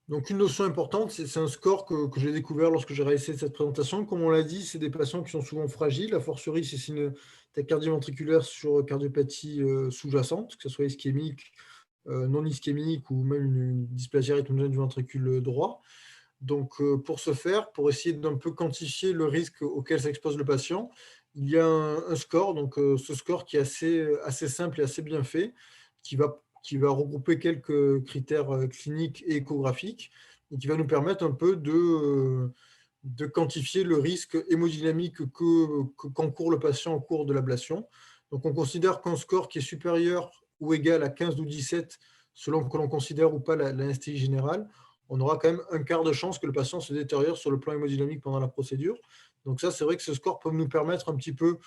Donc, une notion importante, c'est un score que j'ai découvert lorsque j'ai réalisé cette présentation. Comme on l'a dit, c'est des patients qui sont souvent fragiles. A fortiori, si c'est une tachycardie ventriculaire sur cardiopathie sous-jacente, que ce soit ischémique, non ischémique ou même une dysplasie rythmogène du ventricule droit. Donc, pour ce faire, pour essayer d'un peu quantifier le risque auquel s'expose le patient, il y a un score. Donc, ce score qui est assez simple et assez bien fait, qui va regrouper quelques critères cliniques et échographiques et qui va nous permettre un peu de quantifier le risque hémodynamique qu'encourt le patient au cours de l'ablation. Donc, on considère qu'un score qui est supérieur ou égal à 15 ou 17, selon que l'on considère ou pas l'anesthésie générale, on aura quand même un quart de chance que le patient se détériore sur le plan hémodynamique pendant la procédure. Donc ça, c'est vrai que ce score peut nous permettre un petit peu,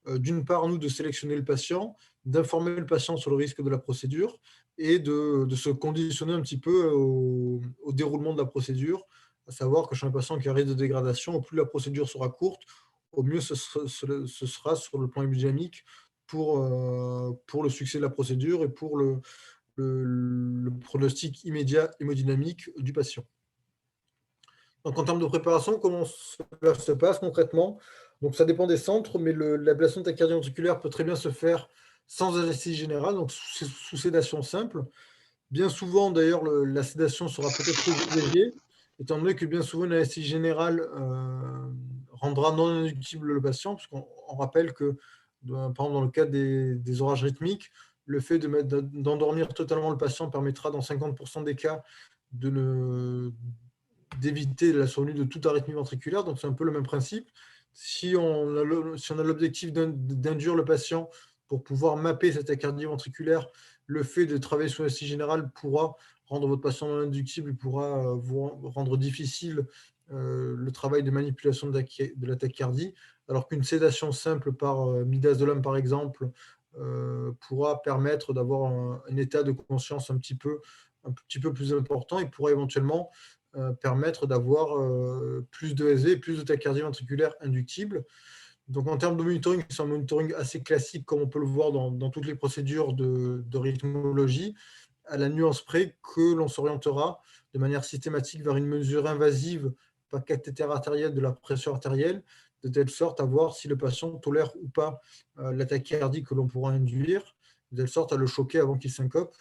d'une part, nous, de sélectionner le patient, d'informer le patient sur le risque de la procédure et de se conditionner un petit peu au déroulement de la procédure, à savoir que chez un patient qui a un risque de dégradation, au plus la procédure sera courte, au mieux ce sera sur le plan hémodynamique pour le succès de la procédure et pour le pronostic immédiat hémodynamique du patient. Donc, en termes de préparation, comment cela se passe concrètement? Donc, ça dépend des centres, mais l'ablation tachycardie ventriculaire peut très bien se faire sans anesthésie générale, donc sous sédation simple. Bien souvent, d'ailleurs, la sédation sera peut-être privilégiée, étant donné que bien souvent, une anesthésie générale rendra non inductible le patient, parce qu'on rappelle que, par exemple, dans le cas des orages rythmiques, le fait d'endormir totalement le patient permettra, dans 50% des cas, d'éviter la survenue de toute arythmie ventriculaire. Donc, c'est un peu le même principe. Si on a l'objectif d'induire le patient pour pouvoir mapper cette tachycardie ventriculaire, le fait de travailler sur l'anesthésie générale pourra rendre votre patient non inductible et pourra vous rendre difficile le travail de manipulation de la tachycardie, alors qu'une sédation simple par midazolam, par exemple, pourra permettre d'avoir un état de conscience un petit peu plus important et pourra éventuellement permettre d'avoir plus de SV, plus de tachycardie ventriculaire inductible. Donc, en termes de monitoring, c'est un monitoring assez classique, comme on peut le voir dans toutes les procédures de rythmologie, à la nuance près que l'on s'orientera de manière systématique vers une mesure invasive par cathéter artériel de la pression artérielle, de telle sorte à voir si le patient tolère ou pas la tachycardie que l'on pourra induire, de telle sorte à le choquer avant qu'il syncope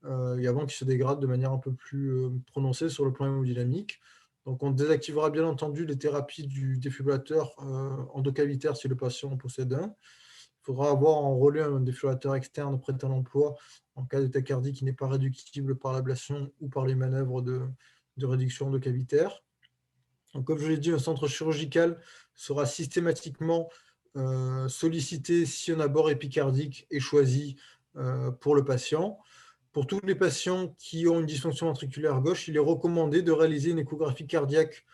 et avant qu'il se dégrade de manière un peu plus prononcée sur le plan hémodynamique. Donc, on désactivera bien entendu les thérapies du défibrillateur endocavitaire si le patient en possède un. Il faudra avoir en relais un défibrillateur externe prêt à l'emploi en cas de tachycardie qui n'est pas réductible par l'ablation ou par les manœuvres de réduction endocavitaire. Donc, comme je l'ai dit, un centre chirurgical sera systématiquement solliciter si un abord épicardique est choisi pour le patient. Pour tous les patients qui ont une dysfonction ventriculaire gauche, il est recommandé de réaliser une échographie cardiaque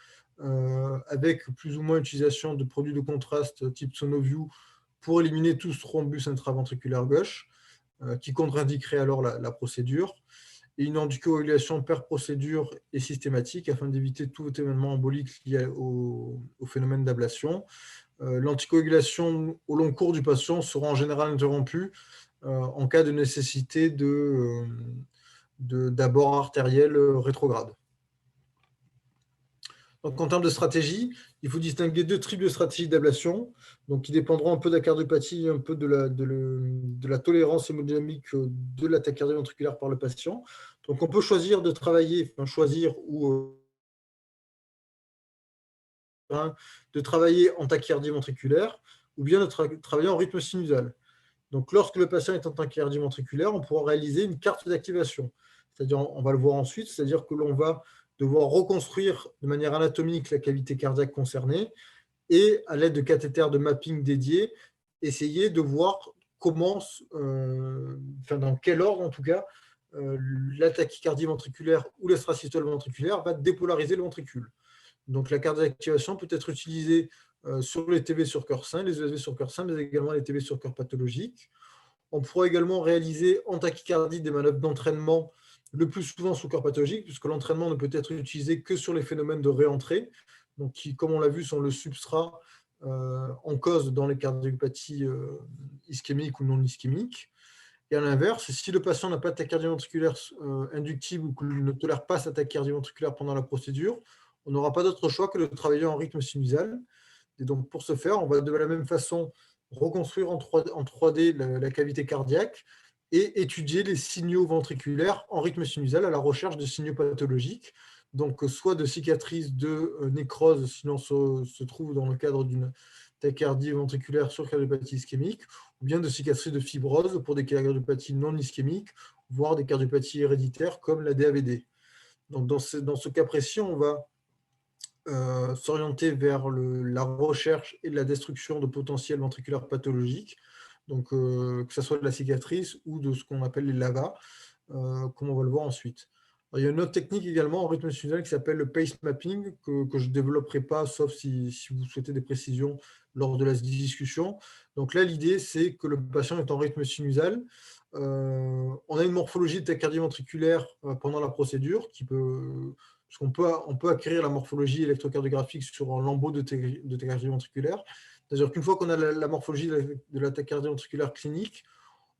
avec plus ou moins utilisation de produits de contraste type Sonoview pour éliminer tout thrombus intraventriculaire gauche, qui contre-indiquerait alors la procédure, et une anticoagulation per procédure et systématique afin d'éviter tout événement embolique lié au phénomène d'ablation. L'anticoagulation au long cours du patient sera en général interrompue en cas de nécessité d'abord artériel rétrograde. Donc, en termes de stratégie, il faut distinguer deux types de stratégies d'ablation, donc qui dépendront un peu de la cardiopathie, un peu de la tolérance hémodynamique de la tachycardie ventriculaire par le patient. Donc, on peut choisir de travailler, de travailler en tachycardie ventriculaire ou bien de travailler en rythme sinusal. Donc, lorsque le patient est en tachycardie ventriculaire, on pourra réaliser une carte d'activation. C'est-à-dire, on va le voir ensuite, c'est-à-dire que l'on va devoir reconstruire de manière anatomique la cavité cardiaque concernée et, à l'aide de cathéters de mapping dédiés, essayer de voir comment, dans quel ordre en tout cas, la tachycardie ventriculaire ou l'extrasystole ventriculaire va dépolariser le ventricule. Donc, la carte d'activation peut être utilisée sur les TV sur cœur sain, les ESV sur cœur sain, mais également les TV sur cœur pathologique. On pourra également réaliser en tachycardie des manœuvres d'entraînement, le plus souvent sous cœur pathologique, puisque l'entraînement ne peut être utilisé que sur les phénomènes de réentrée, donc qui, comme on l'a vu, sont le substrat en cause dans les cardiopathies ischémiques ou non ischémiques. Et à l'inverse, si le patient n'a pas de tachycardie ventriculaire inductible ou qu'il ne tolère pas sa tachycardie ventriculaire pendant la procédure, on n'aura pas d'autre choix que de travailler en rythme sinusal. Et donc, pour ce faire, on va de la même façon reconstruire en 3D la cavité cardiaque et étudier les signaux ventriculaires en rythme sinusal à la recherche de signaux pathologiques, donc soit de cicatrices de nécrose, sinon se trouve dans le cadre d'une tachycardie ventriculaire sur cardiopathie ischémique, ou bien de cicatrices de fibrose pour des cardiopathies non ischémiques, voire des cardiopathies héréditaires comme la DAVD. Donc, dans ce cas précis, on va s'orienter vers la recherche et la destruction de potentiels ventriculaires pathologiques, donc que ce soit de la cicatrice ou de ce qu'on appelle les lavas, comme on va le voir ensuite. Alors, il y a une autre technique également en rythme sinusal qui s'appelle le pace mapping, que je ne développerai pas, sauf si vous souhaitez des précisions lors de la discussion. Donc là, l'idée, c'est que le patient est en rythme sinusal. On a une morphologie de tachycardie ventriculaire pendant la procédure qui peut... Parce qu'on peut acquérir la morphologie électrocardiographique sur un lambeau de tachycardie ventriculaire. C'est-à-dire qu'une fois qu'on a la morphologie de la tachycardie ventriculaire clinique,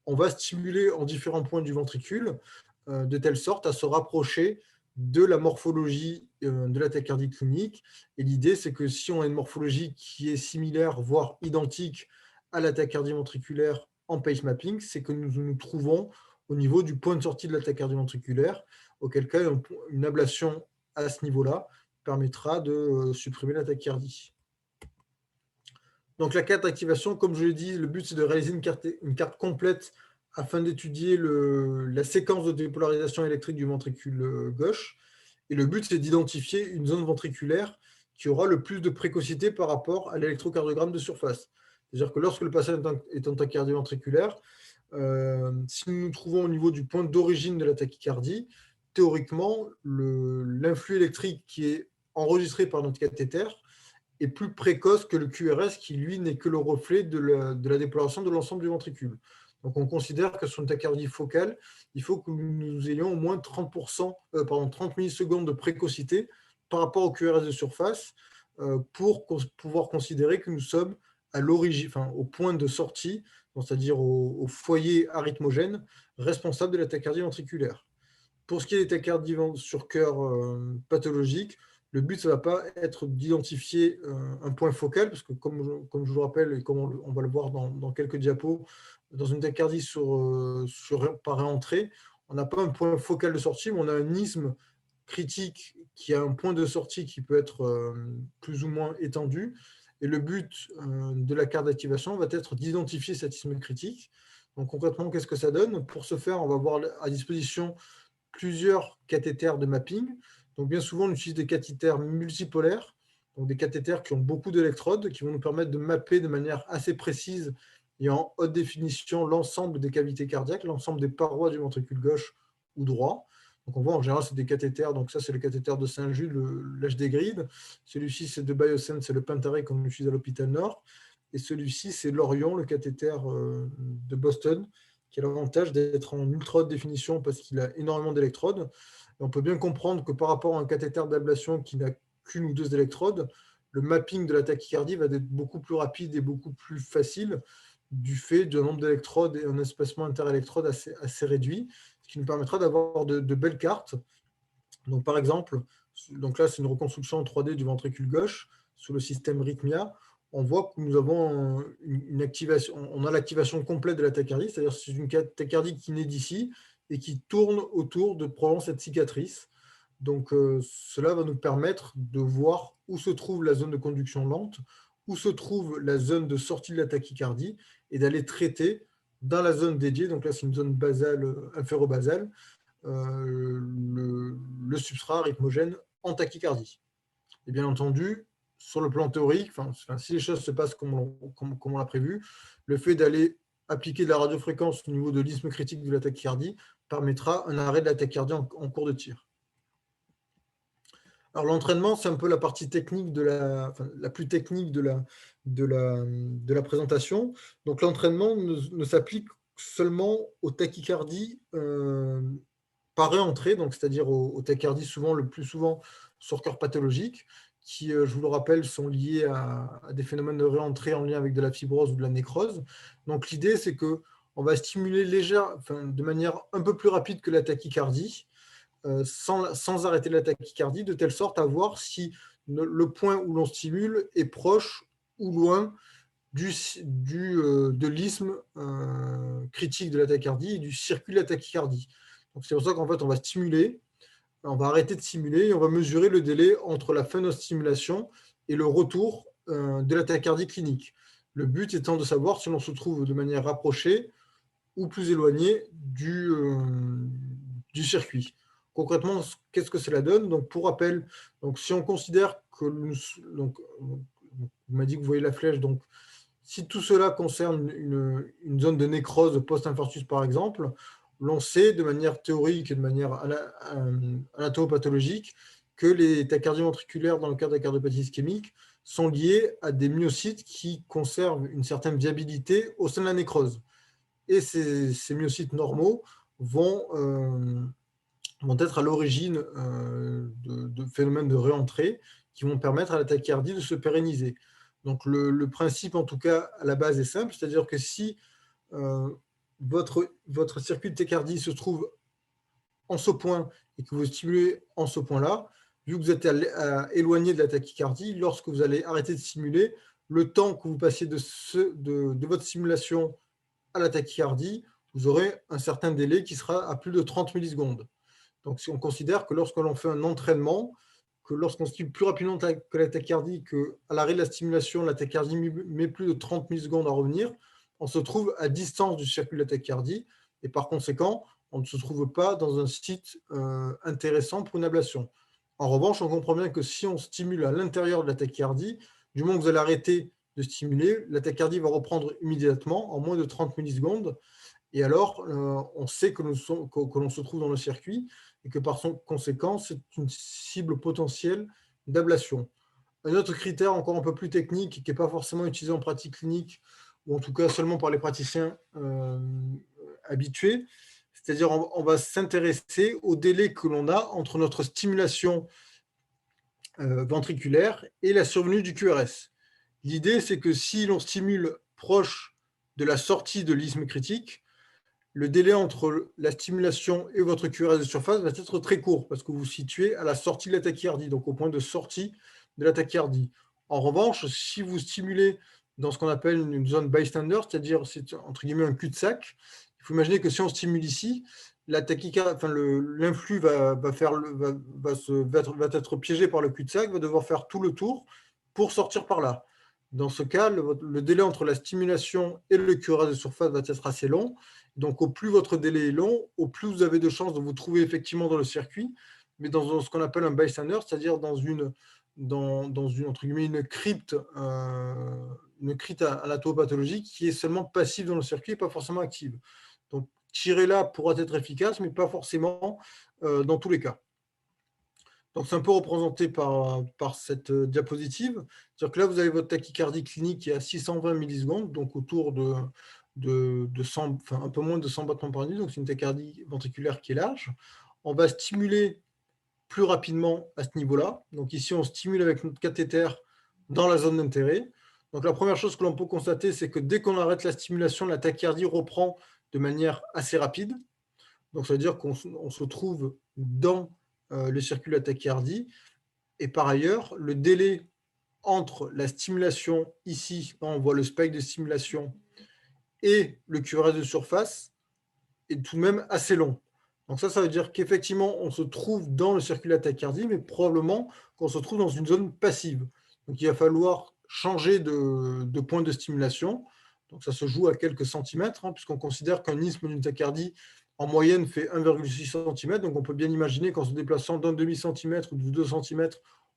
on va stimuler en différents points du ventricule de telle sorte à se rapprocher de la morphologie de la tachycardie clinique. Et l'idée, c'est que si on a une morphologie qui est similaire, voire identique à la tachycardie ventriculaire en pace mapping, c'est que nous nous trouvons au niveau du point de sortie de la tachycardie ventriculaire, auquel cas une ablation à ce niveau-là permettra de supprimer la tachycardie. Donc la carte d'activation, comme je l'ai dit, le but c'est de réaliser une carte complète afin d'étudier la séquence de dépolarisation électrique du ventricule gauche. Et le but c'est d'identifier une zone ventriculaire qui aura le plus de précocité par rapport à l'électrocardiogramme de surface. C'est-à-dire que lorsque le patient est en tachycardie ventriculaire, si nous nous trouvons au niveau du point d'origine de la tachycardie, théoriquement, l'influx électrique qui est enregistré par notre cathéter est plus précoce que le QRS qui, lui, n'est que le reflet de la dépolarisation de l'ensemble du ventricule. Donc, on considère que sur une tachycardie focale, il faut que nous ayons au moins 30 millisecondes de précocité par rapport au QRS de surface pour pouvoir considérer que nous sommes à l'origine, au point de sortie, c'est-à-dire au foyer arythmogène responsable de la tachycardie ventriculaire. Pour ce qui est des tachycardies sur cœur pathologiques, le but, ça ne va pas être d'identifier un point focal, parce que comme je vous rappelle, et comme on va le voir dans quelques diapos, dans une tachycardie par réentrée, on n'a pas un point focal de sortie, mais on a un isthme critique qui a un point de sortie qui peut être plus ou moins étendu. Et le but de la carte d'activation va être d'identifier cet isthme critique. Donc concrètement, qu'est-ce que ça donne? Pour ce faire, on va avoir à disposition plusieurs cathéters de mapping. Donc bien souvent, on utilise des cathéters multipolaires. donc des cathéters qui ont beaucoup d'électrodes, qui vont nous permettre de mapper de manière assez précise et en haute définition l'ensemble des cavités cardiaques, l'ensemble des parois du ventricule gauche ou droit. Donc on voit en général c'est des cathéters, donc ça c'est le cathéter de Saint-Jules, l'HD Grid. Celui-ci c'est de Biosense, c'est le Pentaray qu'on utilise à l'hôpital Nord. Et celui-ci c'est l'Orion, le cathéter de Boston, qui a l'avantage d'être en ultra haute définition parce qu'il a énormément d'électrodes. Et on peut bien comprendre que par rapport à un cathéter d'ablation qui n'a qu'une ou deux électrodes, le mapping de la tachycardie va être beaucoup plus rapide et beaucoup plus facile du fait d'un nombre d'électrodes et un espacement interélectrode assez réduit, ce qui nous permettra d'avoir de belles cartes. Donc par exemple, donc là c'est une reconstruction en 3D du ventricule gauche sous le système Rhythmia. On voit que nous avons une activation, on a l'activation complète de la tachycardie, c'est-à-dire que c'est une tachycardie qui naît d'ici et qui tourne autour de probablement cette cicatrice. Donc cela va nous permettre de voir où se trouve la zone de conduction lente, où se trouve la zone de sortie de la tachycardie et d'aller traiter dans la zone dédiée, donc là c'est une zone basale, inféro-basale, le substrat rythmogène en tachycardie. Et bien entendu, sur le plan théorique, si les choses se passent comme on l'a prévu, le fait d'aller appliquer de la radiofréquence au niveau de l'isthme critique de la tachycardie permettra un arrêt de la tachycardie en cours de tir. Alors l'entraînement, c'est un peu la partie technique la plus technique de la présentation. Donc l'entraînement ne s'applique seulement aux tachycardies par réentrée, donc c'est-à-dire aux tachycardies le plus souvent sur cœur pathologique, qui, je vous le rappelle, sont liés à des phénomènes de réentrée en lien avec de la fibrose ou de la nécrose. Donc l'idée, c'est qu'on va stimuler de manière un peu plus rapide que la tachycardie, sans arrêter la tachycardie, de telle sorte à voir si le point où l'on stimule est proche ou loin de l'isthme critique de la tachycardie et du circuit de la tachycardie. Donc c'est pour ça qu'en fait, on va stimuler, on va arrêter de stimuler et on va mesurer le délai entre la fin de notre stimulation et le retour de la tachycardie clinique. Le but étant de savoir si l'on se trouve de manière rapprochée ou plus éloignée du circuit. Concrètement, qu'est-ce que cela donne? Donc, pour rappel, donc, si on considère que vous m'avez dit que vous voyez la flèche, donc si tout cela concerne une zone de nécrose post-infarctus par exemple, l'on sait de manière théorique et de manière anatomopathologique que les tachycardies ventriculaires dans le cadre de la cardiopathie ischémique sont liées à des myocytes qui conservent une certaine viabilité au sein de la nécrose. Et ces myocytes normaux vont être à l'origine de phénomènes de réentrée qui vont permettre à la tachycardie de se pérenniser. Donc le principe, en tout cas, à la base est simple, c'est-à-dire que si votre circuit de tachycardie se trouve en ce point et que vous stimulez en ce point-là, vu que vous êtes éloigné de la tachycardie, lorsque vous allez arrêter de stimuler, le temps que vous passiez de votre stimulation à la tachycardie, vous aurez un certain délai qui sera à plus de 30 millisecondes. Donc, si on considère que lorsque l'on fait un entraînement, que lorsqu'on stimule plus rapidement que la tachycardie, qu'à l'arrêt de la stimulation, la tachycardie met plus de 30 millisecondes à revenir, on se trouve à distance du circuit de la tachycardie et par conséquent, on ne se trouve pas dans un site intéressant pour une ablation. En revanche, on comprend bien que si on stimule à l'intérieur de la tachycardie, du moment que vous allez arrêter de stimuler, la tachycardie va reprendre immédiatement en moins de 30 millisecondes. Et alors, on sait que l'on se trouve dans le circuit et que par conséquent, c'est une cible potentielle d'ablation. Un autre critère encore un peu plus technique qui n'est pas forcément utilisé en pratique clinique, ou en tout cas seulement par les praticiens habitués, c'est-à-dire on va s'intéresser au délai que l'on a entre notre stimulation ventriculaire et la survenue du QRS. L'idée, c'est que si l'on stimule proche de la sortie de l'isthme critique, le délai entre la stimulation et votre QRS de surface va être très court parce que vous vous situez à la sortie de la tachycardie, donc au point de sortie de la tachycardie. En revanche, si vous stimulez dans ce qu'on appelle une zone bystander, c'est-à-dire c'est entre guillemets un cul-de-sac, il faut imaginer que si on stimule ici, l'influx va être piégé par le cul-de-sac, va devoir faire tout le tour pour sortir par là. Dans ce cas, le délai entre la stimulation et le QRS de surface va être assez long. Donc, au plus votre délai est long, au plus vous avez de chances de vous trouver effectivement dans le circuit, mais dans ce qu'on appelle un bystander, c'est-à-dire dans une dans une, entre guillemets, une crypte à la pathologique qui est seulement passive dans le circuit et pas forcément active. Donc, tirer là pourra être efficace, mais pas forcément dans tous les cas. Donc, c'est un peu représenté par cette diapositive. C'est-à-dire que là, vous avez votre tachycardie clinique qui est à 620 millisecondes, donc autour de 100, enfin, un peu moins de 100 battements par minute. Donc, c'est une tachycardie ventriculaire qui est large. On va stimuler plus rapidement à ce niveau-là. Donc, ici, on stimule avec notre cathéter dans la zone d'intérêt. Donc, la première chose que l'on peut constater, c'est que dès qu'on arrête la stimulation, la tachycardie reprend de manière assez rapide. Donc, ça veut dire qu'on se trouve dans le circuit de la tachycardie. Et par ailleurs, le délai entre la stimulation ici, on voit le spike de stimulation, et le QRS de surface est tout de même assez long. Donc ça veut dire qu'effectivement, on se trouve dans le circuit de la tachycardie, mais probablement qu'on se trouve dans une zone passive. Donc il va falloir changer de point de stimulation. Donc ça se joue à quelques centimètres, hein, puisqu'on considère qu'un isthme d'une tachycardie en moyenne fait 1,6 cm. Donc on peut bien imaginer qu'en se déplaçant d'un demi-centimètre ou de 2 cm,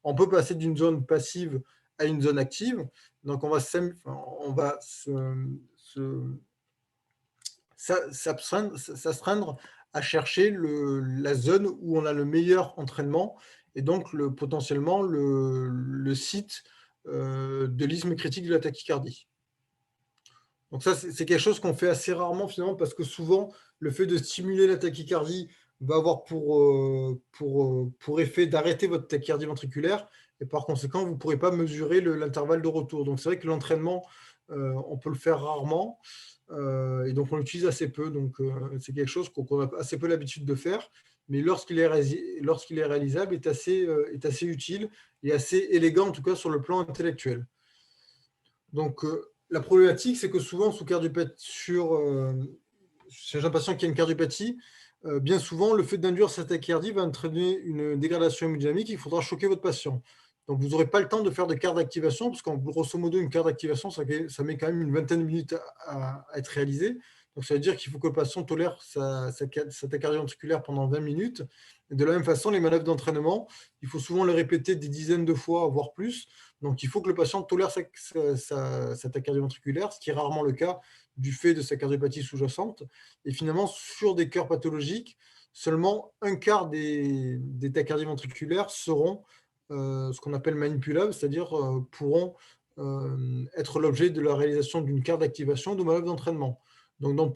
on peut passer d'une zone passive à une zone active. Donc on va s'astreindre à chercher la zone où on a le meilleur entraînement et donc potentiellement le site de l'isthme critique de la tachycardie. Donc ça, c'est quelque chose qu'on fait assez rarement finalement parce que souvent, le fait de stimuler la tachycardie va avoir pour effet d'arrêter votre tachycardie ventriculaire et par conséquent, vous ne pourrez pas mesurer l'intervalle de retour. Donc c'est vrai que l'entraînement, on peut le faire rarement et donc on l'utilise assez peu. Donc c'est quelque chose qu'on a assez peu l'habitude de faire, mais lorsqu'il est réalisable, est assez utile et assez élégant en tout cas sur le plan intellectuel. Donc, la problématique, c'est que souvent, chez un patient qui a une cardiopathie, bien souvent, le fait d'induire cette tachycardie va entraîner une dégradation hémodynamique. Il faudra choquer votre patient. Donc, vous n'aurez pas le temps de faire de quart d'activation, parce qu'en grosso modo, une quart d'activation, ça met quand même une vingtaine de minutes à être réalisé. Donc, ça veut dire qu'il faut que le patient tolère sa tachycardie ventriculaire pendant 20 minutes. Et de la même façon, les manœuvres d'entraînement, il faut souvent les répéter des dizaines de fois, voire plus. Donc, il faut que le patient tolère sa tachycardie ventriculaire, ce qui est rarement le cas du fait de sa cardiopathie sous-jacente. Et finalement, sur des cœurs pathologiques, seulement un quart des tachycardies ventriculaires seront ce qu'on appelle manipulables, c'est-à-dire pourront être l'objet de la réalisation d'une quart d'activation de manœuvre d'entraînement. Donc, dans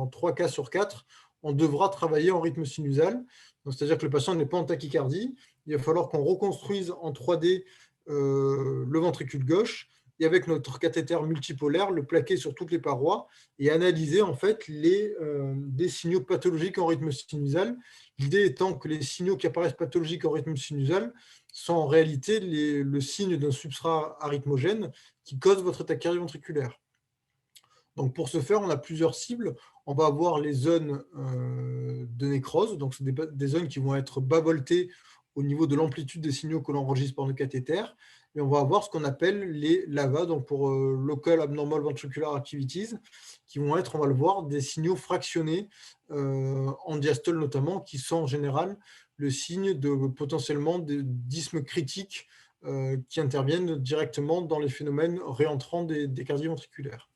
3 cas sur 4, on devra travailler en rythme sinusal. C'est-à-dire que le patient n'est pas en tachycardie. Il va falloir qu'on reconstruise en 3D le ventricule gauche et avec notre cathéter multipolaire, le plaquer sur toutes les parois et analyser en fait des signaux pathologiques en rythme sinusal. L'idée étant que les signaux qui apparaissent pathologiques en rythme sinusal sont en réalité le signe d'un substrat arythmogène qui cause votre tachycardie ventriculaire. Donc pour ce faire, on a plusieurs cibles. On va avoir les zones de nécrose, donc c'est des zones qui vont être bas voltées au niveau de l'amplitude des signaux que l'on enregistre par nos cathéters. Et on va avoir ce qu'on appelle les LAVA, donc pour Local Abnormal Ventricular Activities, qui vont être, on va le voir, des signaux fractionnés en diastole notamment, qui sont en général le signe de potentiellement d'isthmes critiques qui interviennent directement dans les phénomènes réentrants des cardies ventriculaires.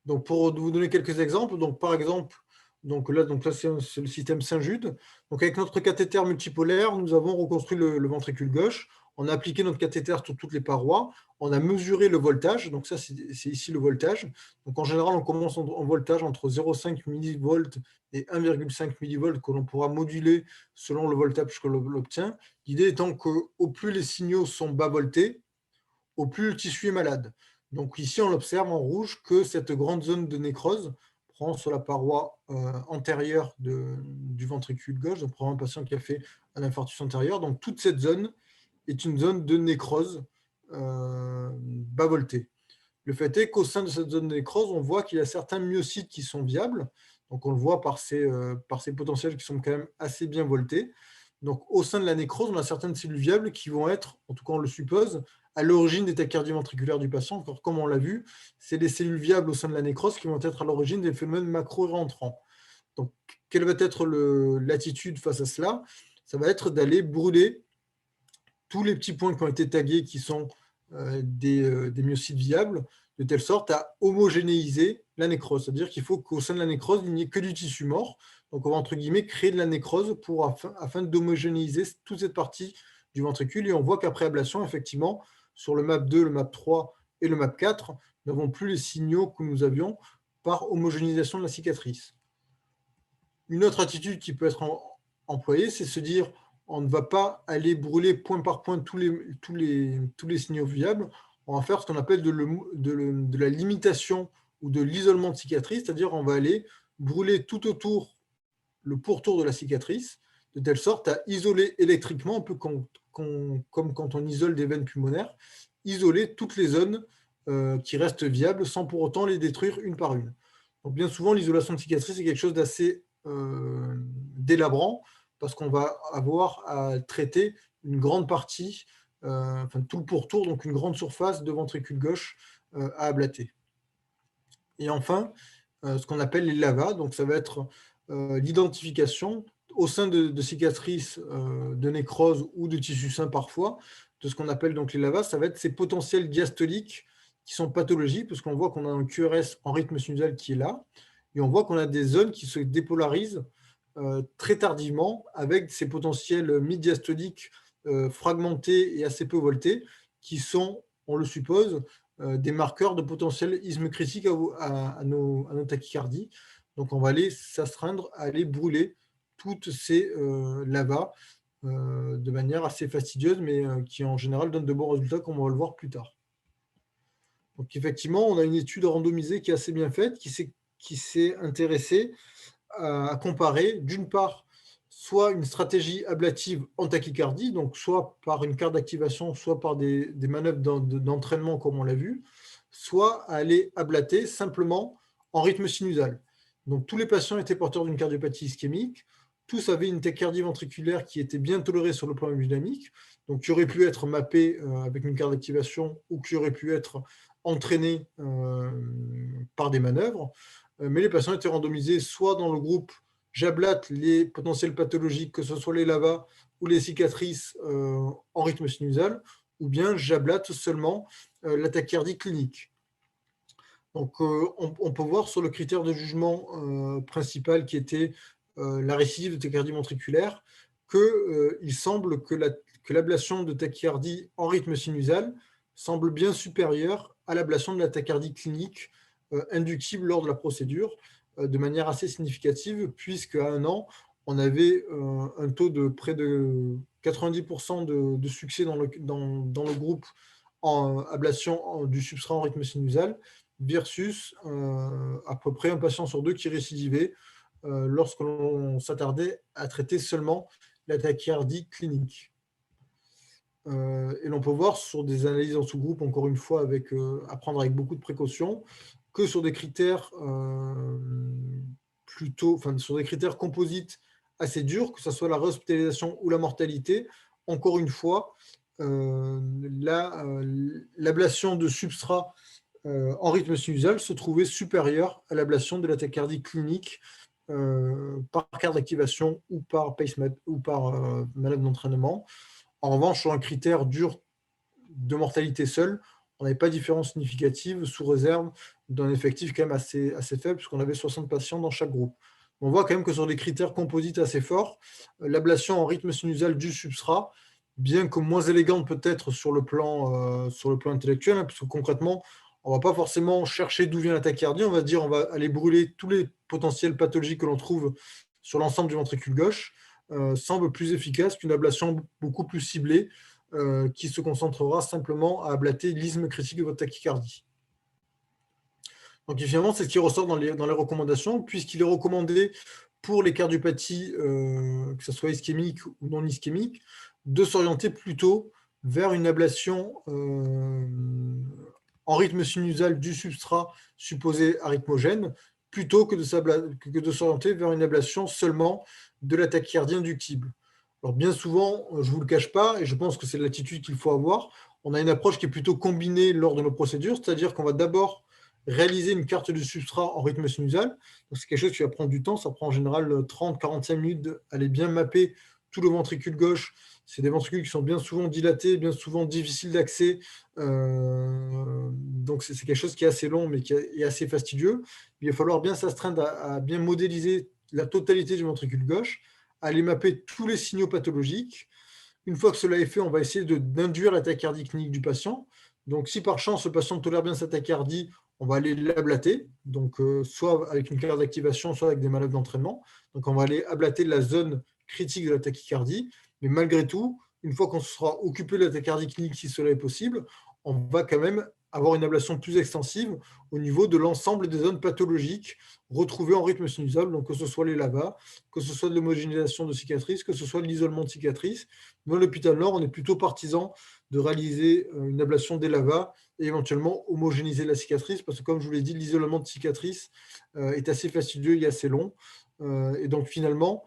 Donc, pour vous donner quelques exemples, donc par exemple, donc là c'est le système Saint-Jude. Donc, avec notre cathéter multipolaire, nous avons reconstruit le ventricule gauche. On a appliqué notre cathéter sur toutes les parois. On a mesuré le voltage. Donc, ça, c'est ici le voltage. Donc, en général, on commence en voltage entre 0,5 millivolts et 1,5 millivolts que l'on pourra moduler selon le voltage que l'on obtient. L'idée étant qu'au plus les signaux sont bas voltés, au plus le tissu est malade. Donc ici, on observe en rouge que cette grande zone de nécrose prend sur la paroi antérieure du ventricule gauche, donc pour un patient qui a fait un infarctus antérieur. Donc toute cette zone est une zone de nécrose bas voltée. Le fait est qu'au sein de cette zone de nécrose, on voit qu'il y a certains myocytes qui sont viables. Donc on le voit par ces potentiels qui sont quand même assez bien voltés. Donc au sein de la nécrose, on a certaines cellules viables qui vont être, en tout cas on le suppose, à l'origine des tachycardies ventriculaires du patient. Encore comme on l'a vu, c'est les cellules viables au sein de la nécrose qui vont être à l'origine des phénomènes macro-réentrants. Donc, quelle va être l'attitude face à cela? Ça va être d'aller brûler tous les petits points qui ont été tagués qui sont des myocytes viables, de telle sorte à homogénéiser la nécrose. C'est-à-dire qu'il faut qu'au sein de la nécrose, il n'y ait que du tissu mort. Donc, on va, entre guillemets, créer de la nécrose afin d'homogénéiser toute cette partie du ventricule. Et on voit qu'après ablation, effectivement, sur le MAP2, le MAP3 et le MAP4, nous n'avons plus les signaux que nous avions par homogénéisation de la cicatrice. Une autre attitude qui peut être employée, c'est se dire on ne va pas aller brûler point par point tous les signaux viables, on va faire ce qu'on appelle de la limitation ou de l'isolement de cicatrice, c'est-à-dire on va aller brûler tout autour le pourtour de la cicatrice, de telle sorte à isoler électriquement, un peu comme quand on isole des veines pulmonaires, isoler toutes les zones qui restent viables sans pour autant les détruire une par une. Donc bien souvent, l'isolation de cicatrice est quelque chose d'assez délabrant, parce qu'on va avoir à traiter une grande partie, enfin tout le pourtour, donc une grande surface de ventricule gauche à ablater. Et enfin, ce qu'on appelle les lavas, donc ça va être l'identification au sein de cicatrices de nécrose ou de tissu sain parfois, de ce qu'on appelle donc les lavas, ça va être ces potentiels diastoliques qui sont pathologiques, parce qu'on voit qu'on a un QRS en rythme sinusal qui est là, et on voit qu'on a des zones qui se dépolarisent très tardivement avec ces potentiels mid-diastoliques fragmentés et assez peu voltés, qui sont, on le suppose, des marqueurs de potentiel isthme critique à nos tachycardies. Donc on va aller s'astreindre à aller brûler toutes ces lavas de manière assez fastidieuse, mais qui en général donnent de bons résultats, comme on va le voir plus tard. Donc effectivement, on a une étude randomisée qui est assez bien faite, qui s'est intéressée à comparer, d'une part, soit une stratégie ablative en tachycardie, donc soit par une carte d'activation, soit par des manœuvres d'entraînement comme on l'a vu, soit à aller ablater simplement en rythme sinusal. Donc tous les patients étaient porteurs d'une cardiopathie ischémique, tous avaient une tachycardie ventriculaire qui était bien tolérée sur le plan hémodynamique, donc qui aurait pu être mappée avec une carte d'activation ou qui aurait pu être entraînée par des manœuvres. Mais les patients étaient randomisés soit dans le groupe j'ablate les potentiels pathologiques, que ce soit les lavas ou les cicatrices en rythme sinusal, ou bien j'ablate seulement la tachycardie clinique. Donc on peut voir sur le critère de jugement principal qui était la récidive de tachycardie ventriculaire qu'il semble que l'ablation de tachycardie en rythme sinusal semble bien supérieure à l'ablation de la tachycardie clinique inductible lors de la procédure, de manière assez significative, puisqu'à 1 an, on avait un taux de près de 90% de succès dans le groupe en ablation du substrat en rythme sinusal, versus à peu près un patient sur 2 qui récidivait lorsque l'on s'attardait à traiter seulement la tachycardie clinique. Et l'on peut voir sur des analyses en sous-groupe, encore une fois, à prendre avec beaucoup de précautions, que sur des critères sur des critères composites assez durs, que ce soit la réhospitalisation ou la mortalité, encore une fois, l'ablation de substrat en rythme sinusal se trouvait supérieure à l'ablation de la tachycardie clinique par carte d'activation ou par pacemaker ou par manœuvre d'entraînement. En revanche, sur un critère dur de mortalité seul, on n'avait pas de différence significative sous réserve d'un effectif quand même assez faible, puisqu'on avait 60 patients dans chaque groupe. On voit quand même que sur des critères composites assez forts, l'ablation en rythme sinusal du substrat, bien que moins élégante peut-être sur le plan intellectuel, hein, parce que concrètement, on ne va pas forcément chercher d'où vient la tachycardie, on va se dire on va aller brûler tous les potentiels pathologiques que l'on trouve sur l'ensemble du ventricule gauche, semble plus efficace qu'une ablation beaucoup plus ciblée qui se concentrera simplement à ablater l'isthme critique de votre tachycardie. Donc finalement, c'est ce qui ressort dans les recommandations, puisqu'il est recommandé pour les cardiopathies, que ce soit ischémiques ou non ischémiques, de s'orienter plutôt vers une ablation en rythme sinusal du substrat supposé arythmogène, plutôt que de s'orienter vers une ablation seulement de la tachycardie inductible. Alors bien souvent, je ne vous le cache pas, et je pense que c'est l'attitude qu'il faut avoir, on a une approche qui est plutôt combinée lors de nos procédures, c'est-à-dire qu'on va d'abord réaliser une carte du substrat en rythme sinusal. C'est quelque chose qui va prendre du temps, ça prend en général 30-45 minutes d'aller bien mapper tout le ventricule gauche. C'est des ventricules qui sont bien souvent dilatés, bien souvent difficiles d'accès. Donc, c'est quelque chose qui est assez long, mais qui est assez fastidieux. Il va falloir bien s'astreindre à bien modéliser la totalité du ventricule gauche, à aller mapper tous les signaux pathologiques. Une fois que cela est fait, on va essayer d'induire la tachycardie clinique du patient. Donc, si par chance, le patient tolère bien sa tachycardie, on va aller l'ablater, donc soit avec une carte d'activation, soit avec des manœuvres d'entraînement. Donc, on va aller ablater la zone critique de la tachycardie. Mais malgré tout, une fois qu'on sera occupé de la tachycardie clinique, si cela est possible, on va quand même avoir une ablation plus extensive au niveau de l'ensemble des zones pathologiques retrouvées en rythme sinusable, donc que ce soit les lavas, que ce soit de l'homogénéisation de cicatrices, que ce soit de l'isolement de cicatrices. Dans l'hôpital Nord, on est plutôt partisan de réaliser une ablation des lavas et éventuellement homogénéiser la cicatrice, parce que comme je vous l'ai dit, l'isolement de cicatrices est assez fastidieux et assez long. Et donc finalement,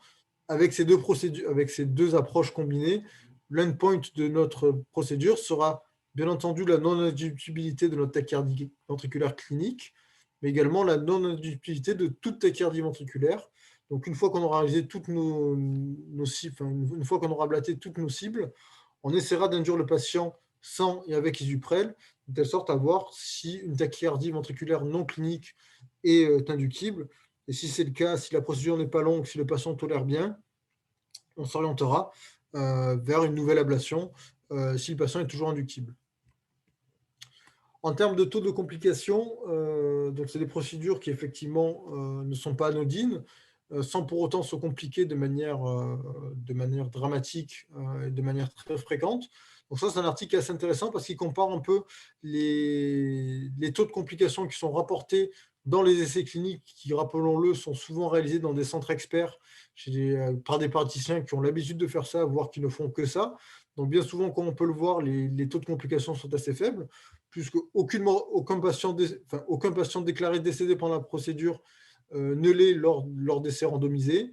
avec ces deux procédures, avec ces deux approches combinées, l'endpoint de notre procédure sera bien entendu la non-inductibilité de notre tachycardie ventriculaire clinique, mais également la non-inductibilité de toute tachycardie ventriculaire. Donc, une fois qu'on aura réalisé toutes nos cibles, une fois qu'on aura ablaté toutes nos cibles, on essaiera d'induire le patient sans et avec Isuprel, de telle sorte à voir si une tachycardie ventriculaire non clinique est inductible. Et si c'est le cas, si la procédure n'est pas longue, si le patient tolère bien, on s'orientera vers une nouvelle ablation si le patient est toujours inductible. En termes de taux de complications, donc c'est des procédures qui effectivement ne sont pas anodines, sans pour autant se compliquer de manière dramatique et de manière très fréquente. Donc ça, c'est un article assez intéressant parce qu'il compare un peu les taux de complications qui sont rapportés dans les essais cliniques qui, rappelons-le, sont souvent réalisés dans des centres experts par des praticiens qui ont l'habitude de faire ça, voire qui ne font que ça. Donc bien souvent, comme on peut le voir, les taux de complications sont assez faibles, puisque aucun patient déclaré décédé pendant la procédure ne l'est lors d'essais randomisés.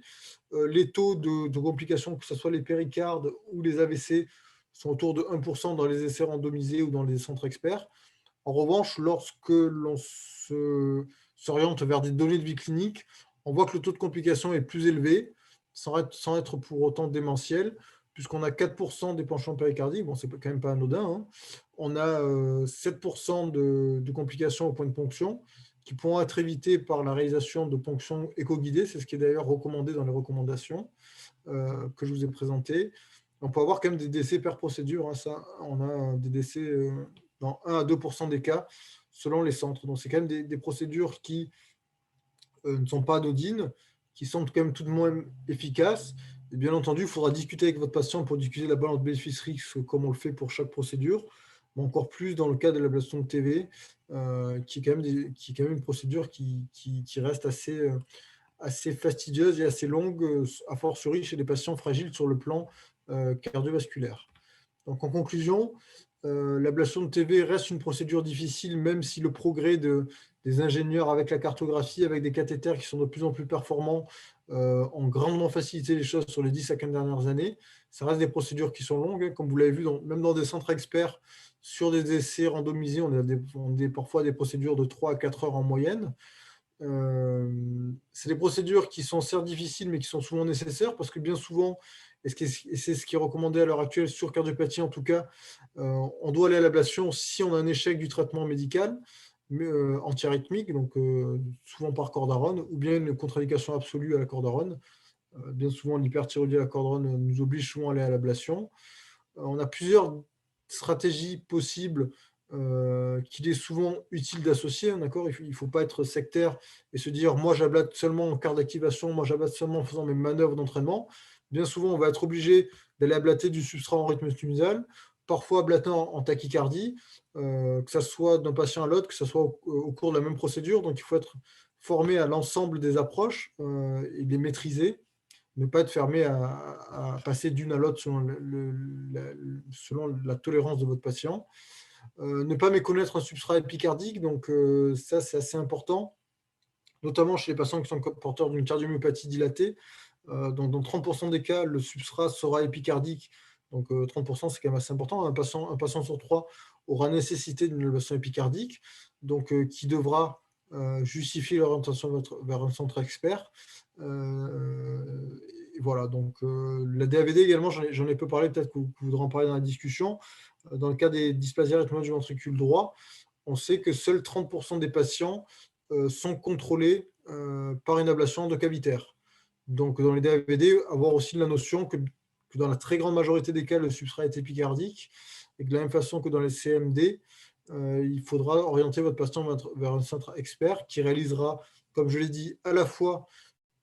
Les taux de complications, que ce soit les péricardes ou les AVC, sont autour de 1% dans les essais randomisés ou dans les centres experts. En revanche, lorsque l'on s'oriente vers des données de vie clinique, on voit que le taux de complications est plus élevé, sans être pour autant démentiel, puisqu'on a 4% des penchants péricardiques, bon, c'est quand même pas anodin, hein. On a 7% de complications au point de ponction, qui pourront être évitées par la réalisation de ponctions éco-guidées, c'est ce qui est d'ailleurs recommandé dans les recommandations que je vous ai présentées. On peut avoir quand même des décès per procédure, hein, ça, on a des décès dans 1 à 2% des cas, selon les centres. Donc, c'est quand même des procédures qui ne sont pas anodines, qui sont quand même tout de même efficaces. Et bien entendu, il faudra discuter avec votre patient pour discuter de la balance bénéfice-risque, comme on le fait pour chaque procédure, mais encore plus dans le cas de l'ablation de TV, qui est quand même une procédure qui reste assez fastidieuse et assez longue, a fortiori chez des patients fragiles sur le plan cardiovasculaire. Donc, en conclusion, l'ablation de TV reste une procédure difficile, même si le progrès des ingénieurs avec la cartographie, avec des cathéters qui sont de plus en plus performants, ont grandement facilité les choses sur les 10 à 15 dernières années. Ça reste des procédures qui sont longues, hein, comme vous l'avez vu, même dans des centres experts, sur des essais randomisés, on a parfois des procédures de 3 à 4 heures en moyenne. C'est des procédures qui sont certes difficiles, mais qui sont souvent nécessaires, parce que bien souvent, et c'est ce qui est recommandé à l'heure actuelle sur cardiopathie en tout cas, on doit aller à l'ablation si on a un échec du traitement médical antiarythmique, donc souvent par cordarone, ou bien une contre-indication absolue à la cordarone. Bien souvent, l'hyperthyroïdie à la cordarone nous oblige souvent à aller à l'ablation. On a plusieurs stratégies possibles qu'il est souvent utile d'associer, hein, d'accord. Il ne faut pas être sectaire et se dire moi j'ablate seulement en quart d'activation, moi j'ablate seulement en faisant mes manœuvres d'entraînement. Bien souvent, on va être obligé d'aller ablater du substrat en rythme sinusal, parfois ablater en tachycardie, que ce soit d'un patient à l'autre, que ce soit au cours de la même procédure. Donc il faut être formé à l'ensemble des approches et les maîtriser, ne pas être fermé à passer d'une à l'autre selon la tolérance de votre patient. Ne pas méconnaître un substrat épicardique, donc ça c'est assez important, notamment chez les patients qui sont porteurs d'une cardiomyopathie dilatée. Donc dans 30% des cas, le substrat sera épicardique, donc 30% c'est quand même assez important. Un patient sur 3 aura nécessité d'une élévation épicardique, donc qui devra justifier l'orientation vers un centre expert. voilà, donc la DAVD également, j'en ai peu parlé, peut-être que vous voudrez en parler dans la discussion. Dans le cas des dysplasies rythmologiques du ventricule droit, on sait que seuls 30% des patients sont contrôlés par une ablation endocavitaire. Donc, dans les DAVD, avoir aussi la notion que dans la très grande majorité des cas, le substrat est épicardique, et que de la même façon que dans les CMD, il faudra orienter votre patient vers un centre expert qui réalisera, comme je l'ai dit, à la fois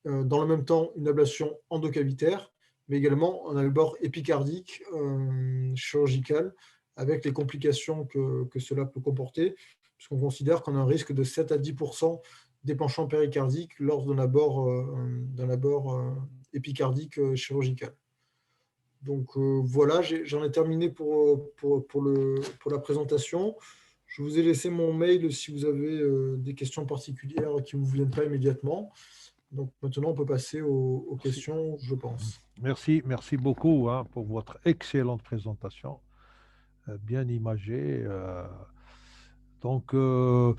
dans le même temps une ablation endocavitaire, mais également un abord épicardique chirurgical, avec les complications que cela peut comporter, puisqu'on considère qu'on a un risque de 7 à 10% d'épanchement péricardique lors d'un abord épicardique chirurgical. Donc voilà, j'en ai terminé pour la présentation. Je vous ai laissé mon mail si vous avez des questions particulières qui ne vous viennent pas immédiatement. Donc maintenant, on peut passer aux questions, je pense. Merci beaucoup pour votre excellente présentation, bien imagée. Donc, je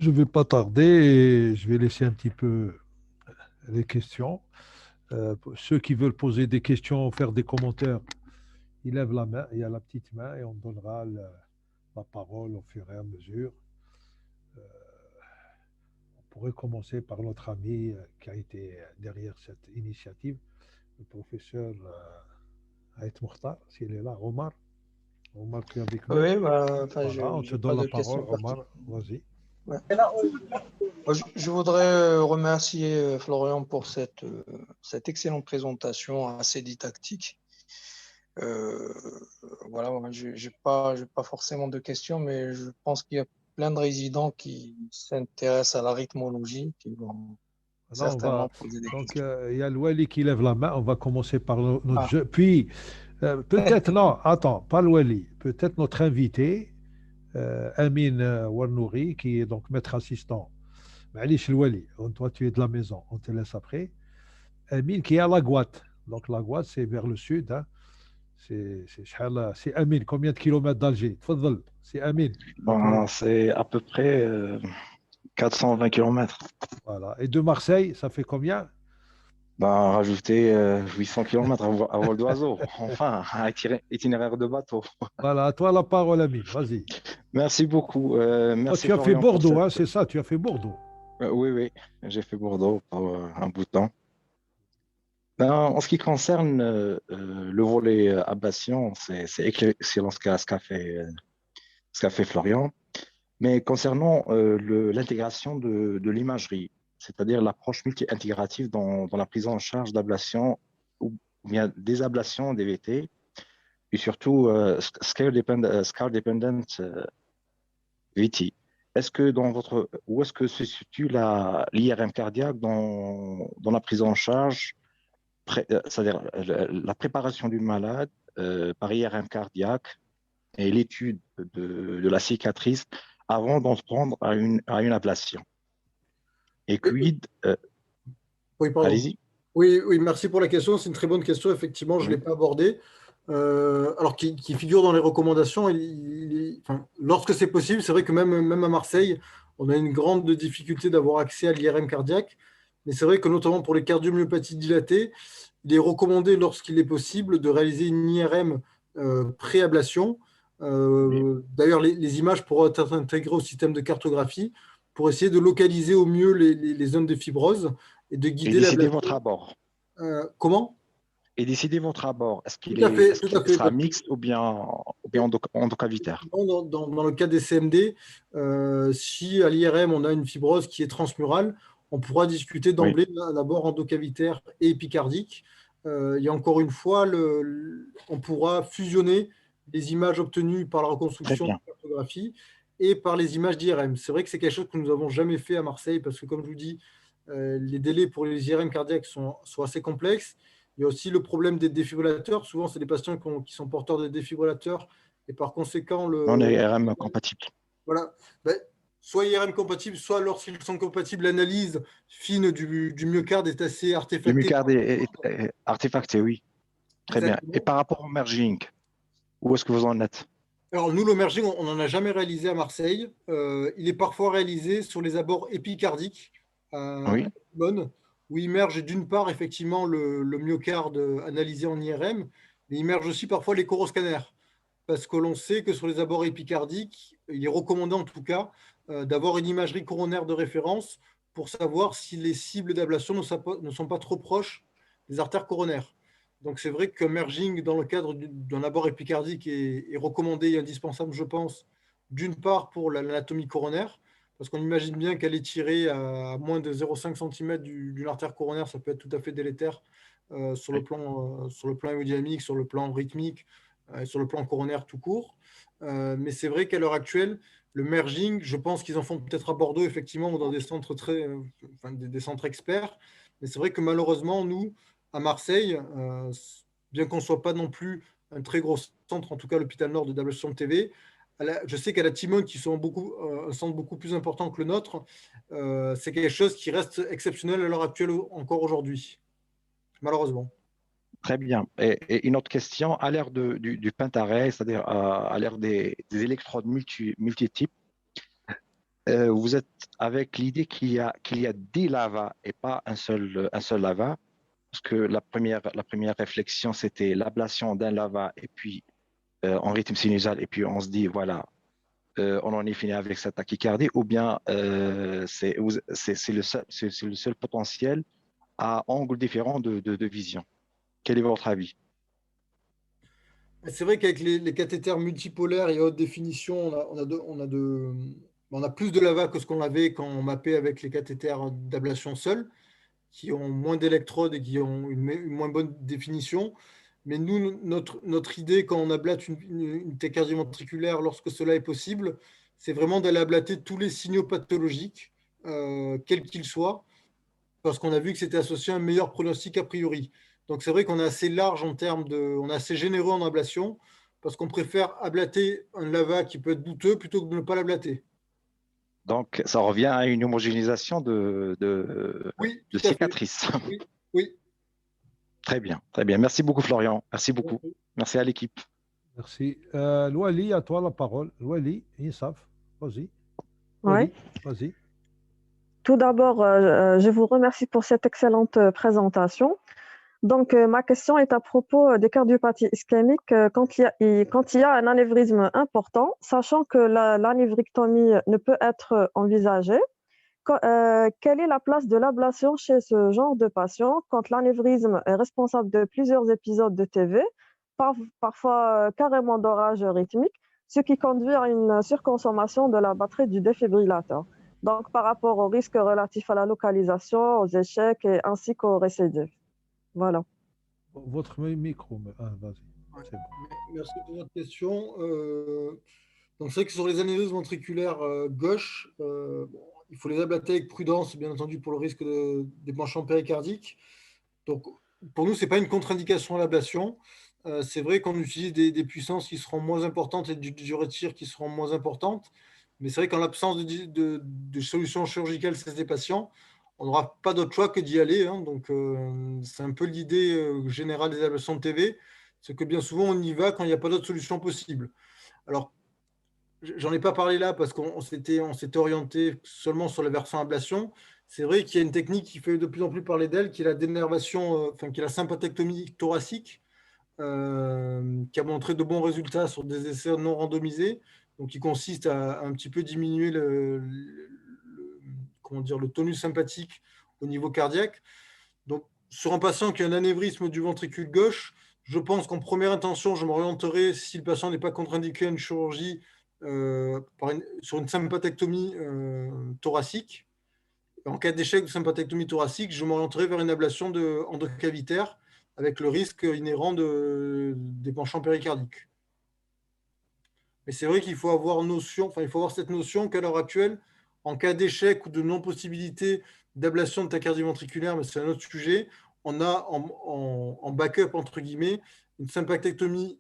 ne vais pas tarder et je vais laisser un petit peu les questions. Ceux qui veulent poser des questions, faire des commentaires, ils lèvent la main, il y a la petite main et on donnera la parole au fur et à mesure. On pourrait commencer par notre ami qui a été derrière cette initiative, le professeur Aït Mokhtar, s'il est là, Omar. Omar qui est avec nous. Oui, Voilà, on te j'ai donne pas la de parole, questions Omar, vas-y. Ouais. Je voudrais remercier Florian pour cette excellente présentation assez didactique. Voilà, j'ai pas forcément de questions, mais je pense qu'il y a plein de résidents qui s'intéressent à la rythmologie, qui vont Non, certainement poser des donc, questions. il y a Louali qui lève la main. On va commencer par notre Ah, jeu. Puis, peut-être, non, attends, pas Louali. Peut-être notre invité, Amin Warnouri, qui est donc maître assistant. Malish Louali, toi, tu es de la maison. On te laisse après. Amin qui est à la Guatte. Donc, la Guatte, c'est vers le sud. Hein. C'est Amin. Combien de kilomètres d'Alger? Tfadl, c'est Amin. Bon, c'est à peu près 420 km. Voilà. Et de Marseille, ça fait combien? Ben, rajouter 800 km à vol d'oiseau. Enfin, un itinéraire de bateau. Voilà, à toi la parole, Amin. Vas-y. Merci beaucoup. Toi, Merci tu as fait Florian pour Bordeaux, cette. hein, c'est ça, tu as fait Bordeaux. Oui, oui, j'ai fait Bordeaux pour un bout de temps. Ben, en ce qui concerne le volet ablation, c'est excellent ce qu'a fait Florian. Mais concernant l'intégration de l'imagerie, c'est-à-dire l'approche multi-intégrative dans la prise en charge d'ablation ou bien des ablations DVT, et surtout scar dependent VT. Où est-ce que se situe l'IRM cardiaque dans la prise en charge, c'est-à-dire la préparation du malade par IRM cardiaque et l'étude de la cicatrice avant d'en prendre à une ablation. Et quid, Oui, pardon. allez-y. Oui, merci pour la question. C'est une très bonne question. Effectivement, je ne Oui. l'ai pas abordée. Alors, qui figure dans les recommandations. Lorsque c'est possible, c'est vrai que même à Marseille, on a une grande difficulté d'avoir accès à l'IRM cardiaque. Mais c'est vrai que notamment pour les cardiomyopathies dilatées, il est recommandé, lorsqu'il est possible, de réaliser une IRM pré-ablation. D'ailleurs, les images pourront être intégrées au système de cartographie pour essayer de localiser au mieux les zones de fibrose et de Et guider décidez l'ablation. votre abord. Comment? Et décidez votre abord. Est-ce Tout à fait, tout qu'il à fait. sera mixte ou bien endocavitaire? Dans le cas des CMD, si à l'IRM on a une fibrose qui est transmurale, on pourra discuter Oui, d'emblée d'un abord endocavitaire et épicardique. Et encore une fois, on pourra fusionner les images obtenues par la très reconstruction de bien. la cartographie et par les images d'IRM. C'est vrai que c'est quelque chose que nous n'avons jamais fait à Marseille parce que, comme je vous dis, les délais pour les IRM cardiaques sont assez complexes. Il y a aussi le problème des défibrillateurs. Souvent, c'est des patients qui sont porteurs de défibrillateurs et par conséquent, On est RM compatible. voilà, ben, soit IRM compatible, soit lorsqu'ils sont compatibles, l'analyse fine du myocarde est assez Le artefactée. myocarde est artefacté, oui. Très bien. Et Exactement. par rapport au merging, où est-ce que vous en êtes? Alors, nous, le merging, on n'en a jamais réalisé à Marseille. Il est parfois réalisé sur les abords épicardiques à Oui, Bonne, où immerge d'une part effectivement le myocarde analysé en IRM, mais immerge aussi parfois l'échoroscanner, parce que l'on sait que sur les abords épicardiques, il est recommandé en tout cas d'avoir une imagerie coronaire de référence pour savoir si les cibles d'ablation ne sont pas trop proches des artères coronaires. Donc c'est vrai qu'un merging dans le cadre d'un abord épicardique est recommandé et indispensable, je pense, d'une part pour l'anatomie coronaire, parce qu'on imagine bien qu'elle est tirée à moins de 0,5 cm d'une artère coronaire, ça peut être tout à fait délétère sur le plan hémodynamique, sur le plan rythmique, sur le plan coronaire tout court. Mais c'est vrai qu'à l'heure actuelle, le merging, je pense qu'ils en font peut-être à Bordeaux, effectivement, ou dans des centres des centres experts. Mais c'est vrai que malheureusement, nous, à Marseille, bien qu'on ne soit pas non plus un très gros centre, en tout cas l'hôpital Nord de d'ablation TV, je sais qu'à la Timone, qui sont un centre beaucoup plus important que le nôtre, c'est quelque chose qui reste exceptionnel à l'heure actuelle encore aujourd'hui, malheureusement. Très bien. Et une autre question, à l'ère du pentarrêt, c'est-à-dire à l'ère des électrodes multitypes, vous êtes avec l'idée qu'il y a 10 lavas et pas un seul lava, parce que la première réflexion, c'était l'ablation d'un lava et puis en rythme sinusal, et puis on se dit, voilà, on en est fini avec cette tachycardie, ou bien c'est le seul potentiel à angle différent de vision. Quel est votre avis? C'est vrai qu'avec les cathéters multipolaires et haute définition, on a plus de lava que ce qu'on avait quand on mappait avec les cathéters d'ablation seuls, qui ont moins d'électrodes et qui ont une moins bonne définition. Mais nous, notre idée quand on ablate une tachycardie ventriculaire, lorsque cela est possible, c'est vraiment d'aller ablater tous les signaux pathologiques, quels qu'ils soient, parce qu'on a vu que c'était associé à un meilleur pronostic a priori. Donc c'est vrai qu'on est assez large on est assez généreux en ablation, parce qu'on préfère ablater un lava qui peut être douteux plutôt que de ne pas l'ablater. Donc, ça revient à une homogénéisation Oui, de tout à fait. cicatrices. Oui, oui. Très bien, très bien. Merci beaucoup, Florian. Merci beaucoup. Merci à l'équipe. Merci. Louali, à toi la parole. Louali, Insaf, vas-y. Ouais. Louali, vas-y. Tout d'abord, je vous remercie pour cette excellente présentation. Donc, ma question est à propos des cardiopathies ischémiques quand il y a un anévrisme important, sachant que l'anévrectomie ne peut être envisagée. Quelle est la place de l'ablation chez ce genre de patient quand l'anévrisme est responsable de plusieurs épisodes de TV, parfois carrément d'orage rythmique, ce qui conduit à une surconsommation de la batterie du défibrillateur? Donc, par rapport aux risques relatifs à la localisation, aux échecs et ainsi qu'aux récidives. Voilà. Votre micro, vas-y. C'est bon. Merci pour votre question. Donc c'est vrai que sur les anévrismes ventriculaires gauche, il faut les ablater avec prudence, bien entendu, pour le risque d'épanchement péricardique. Donc pour nous, ce n'est pas une contre-indication à l'ablation. C'est vrai qu'on utilise des puissances qui seront moins importantes et du durée de tir qui seront moins importantes. Mais c'est vrai qu'en l'absence de solution chirurgicale chez ces patients, on n'aura pas d'autre choix que d'y aller. Hein. Donc c'est un peu l'idée générale des ablations de TV. C'est que bien souvent, on y va quand il n'y a pas d'autre solution possible. Alors, j'en ai pas parlé là parce qu'on s'était orienté seulement sur la version ablation. C'est vrai qu'il y a une technique qui fait de plus en plus parler d'elle, qui est la dénervation, qui est la sympathectomie thoracique, qui a montré de bons résultats sur des essais non randomisés, donc qui consiste à un petit peu diminuer le tonus sympathique au niveau cardiaque. Donc, sur un patient qui a un anévrisme du ventricule gauche, je pense qu'en première intention, je m'orienterai, si le patient n'est pas contre-indiqué à une chirurgie, sur une sympathectomie thoracique. En cas d'échec de sympathectomie thoracique, je m'orienterai vers une ablation endocavitaire avec le risque inhérent d'épanchement péricardique. Mais c'est vrai qu'il faut avoir cette notion qu'à l'heure actuelle, en cas d'échec ou de non-possibilité d'ablation de tachycardie ventriculaire, mais c'est un autre sujet, on a en backup, entre guillemets, une sympathectomie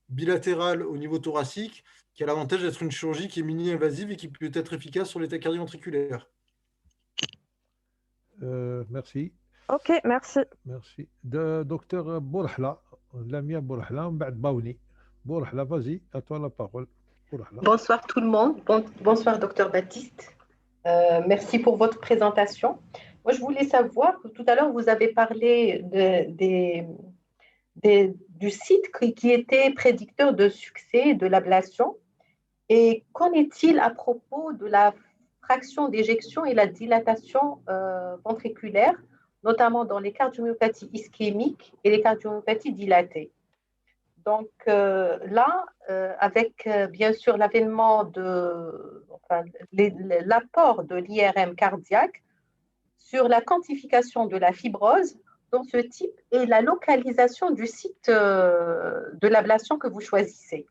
bilatérale au niveau thoracique qui a l'avantage d'être une chirurgie qui est mini-invasive et qui peut être efficace sur les tachycardies ventriculaires. Merci. Ok, merci. Merci. Docteur Bourhla, Lamia Bourhla, Baouni. Bourhla, vas-y, à toi la parole. Bourhla. Bonsoir tout le monde. Bonsoir, docteur Baptiste. Merci pour votre présentation. Moi, je voulais savoir, tout à l'heure, vous avez parlé du site qui était prédicteur de succès de l'ablation. Et qu'en est-il à propos de la fraction d'éjection et la dilatation ventriculaire, notamment dans les cardiomyopathies ischémiques et les cardiomyopathies dilatées? Donc là, avec bien sûr l'avènement l'apport de l'IRM cardiaque sur la quantification de la fibrose dans ce type et la localisation du site de l'ablation que vous choisissez.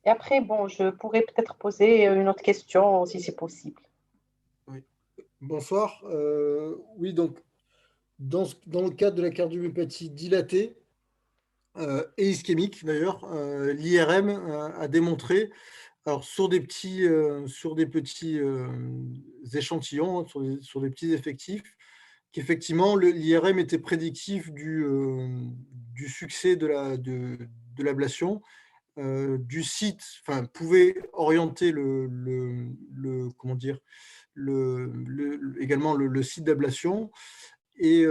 Et après, bon, je pourrais peut-être poser une autre question si c'est possible. Oui. Bonsoir. Oui, donc dans le cadre de la cardiomyopathie dilatée et ischémique d'ailleurs, l'IRM a démontré, alors sur des petits échantillons, sur des petits effectifs, qu'effectivement l'IRM était prédictif du succès de l'ablation. Du site, enfin, pouvait orienter également le site d'ablation et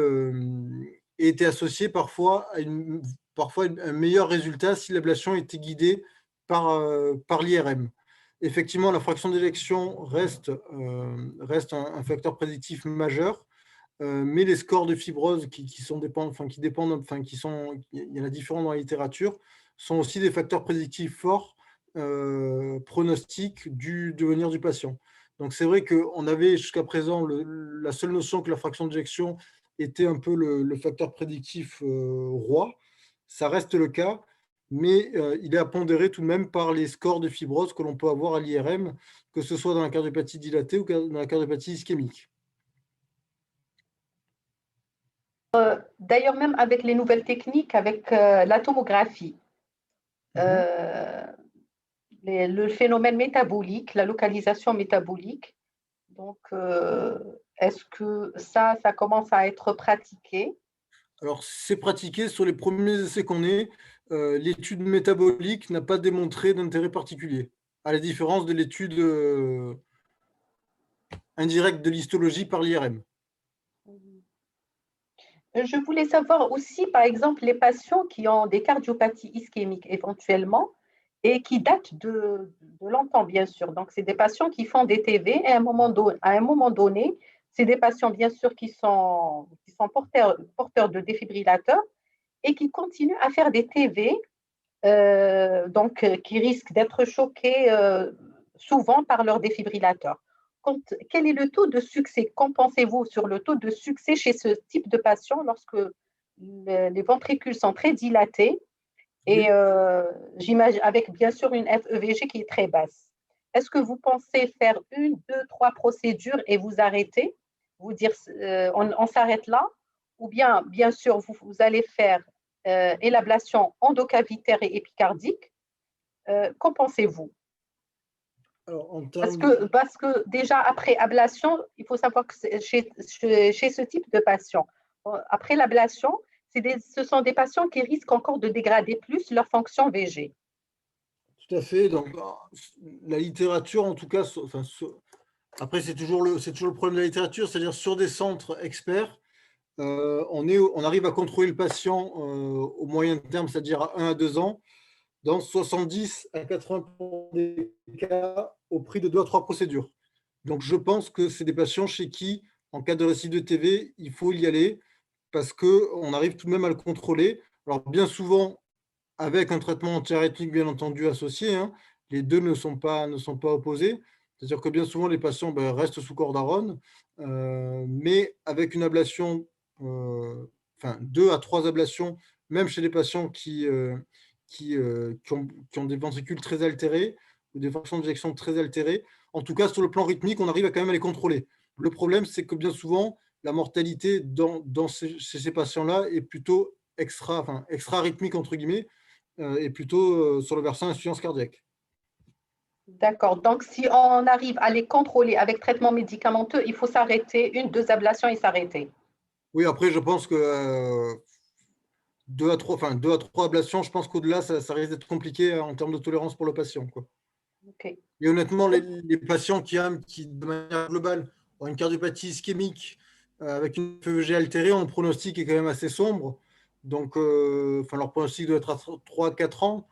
était associé parfois à un meilleur résultat si l'ablation était guidée par l'IRM. Effectivement, la fraction d'éjection reste un facteur prédictif majeur, mais les scores de fibrose il y en a différents dans la littérature, sont aussi des facteurs prédictifs forts, pronostiques du devenir du patient. Donc c'est vrai qu'on avait jusqu'à présent la seule notion que la fraction d'éjection était un peu le facteur prédictif roi. Ça reste le cas, mais il est à pondérer tout de même par les scores de fibrose que l'on peut avoir à l'IRM, que ce soit dans la cardiopathie dilatée ou dans la cardiopathie ischémique. D'ailleurs, même avec les nouvelles techniques, avec la tomographie, le phénomène métabolique, la localisation métabolique, donc est-ce que ça commence à être pratiqué? Alors, c'est pratiqué sur les premiers essais qu'on ait. L'étude métabolique n'a pas démontré d'intérêt particulier, à la différence de l'étude indirecte de l'histologie par l'IRM. Je voulais savoir aussi, par exemple, les patients qui ont des cardiopathies ischémiques éventuellement et qui datent de longtemps, bien sûr. Donc, c'est des patients qui font des TV et à un moment donné, c'est des patients, bien sûr, qui sont porteurs de défibrillateurs et qui continuent à faire des TV, donc qui risquent d'être choqués souvent par leur défibrillateur. Quel est le taux de succès? Qu'en pensez-vous sur le taux de succès chez ce type de patient lorsque les ventricules sont très dilatés et j'imagine avec bien sûr une FEVG qui est très basse? Est-ce que vous pensez faire 1, 2, 3 procédures et vous arrêtez, vous dire on s'arrête là, ou bien sûr vous allez faire l'ablation endocavitaire et épicardique? Qu'en pensez-vous? Alors, parce que déjà après ablation, il faut savoir que chez ce type de patient, après l'ablation, ce sont des patients qui risquent encore de dégrader plus leur fonction VG. Tout à fait. Donc, la littérature, en tout cas, après, c'est toujours le problème de la littérature, c'est-à-dire sur des centres experts, on arrive à contrôler le patient au moyen terme, c'est-à-dire à 1 à 2 ans, dans 70 à 80% des cas au prix de 2 à 3 procédures. Donc, je pense que c'est des patients chez qui, en cas de récidive de TV, il faut y aller parce qu'on arrive tout de même à le contrôler. Alors, bien souvent, avec un traitement antiarythmique, bien entendu, associé, hein, les deux ne sont pas opposés. C'est-à-dire que bien souvent, les patients restent sous cordarone, mais avec une ablation, 2 à 3 ablations, même chez les patients qui ont des ventricules très altérés ou des fractions d'éjection très altérées. En tout cas, sur le plan rythmique, on arrive quand même à les contrôler. Le problème, c'est que bien souvent, la mortalité chez ces patients-là est plutôt extra-rythmique, entre guillemets, et plutôt sur le versant insuffisance cardiaque. D'accord. Donc, si on arrive à les contrôler avec traitement médicamenteux, il faut s'arrêter, 1, 2 ablations et s'arrêter. Oui, après, je pense que 2 à 3 ablations, je pense qu'au-delà, ça risque d'être compliqué en termes de tolérance pour le patient, quoi. Okay. Et honnêtement, les patients qui, de manière globale, Une cardiopathie ischémique avec une FEVG altérée, le pronostic est quand même assez sombre. Donc, leur pronostic doit être à 3-4 ans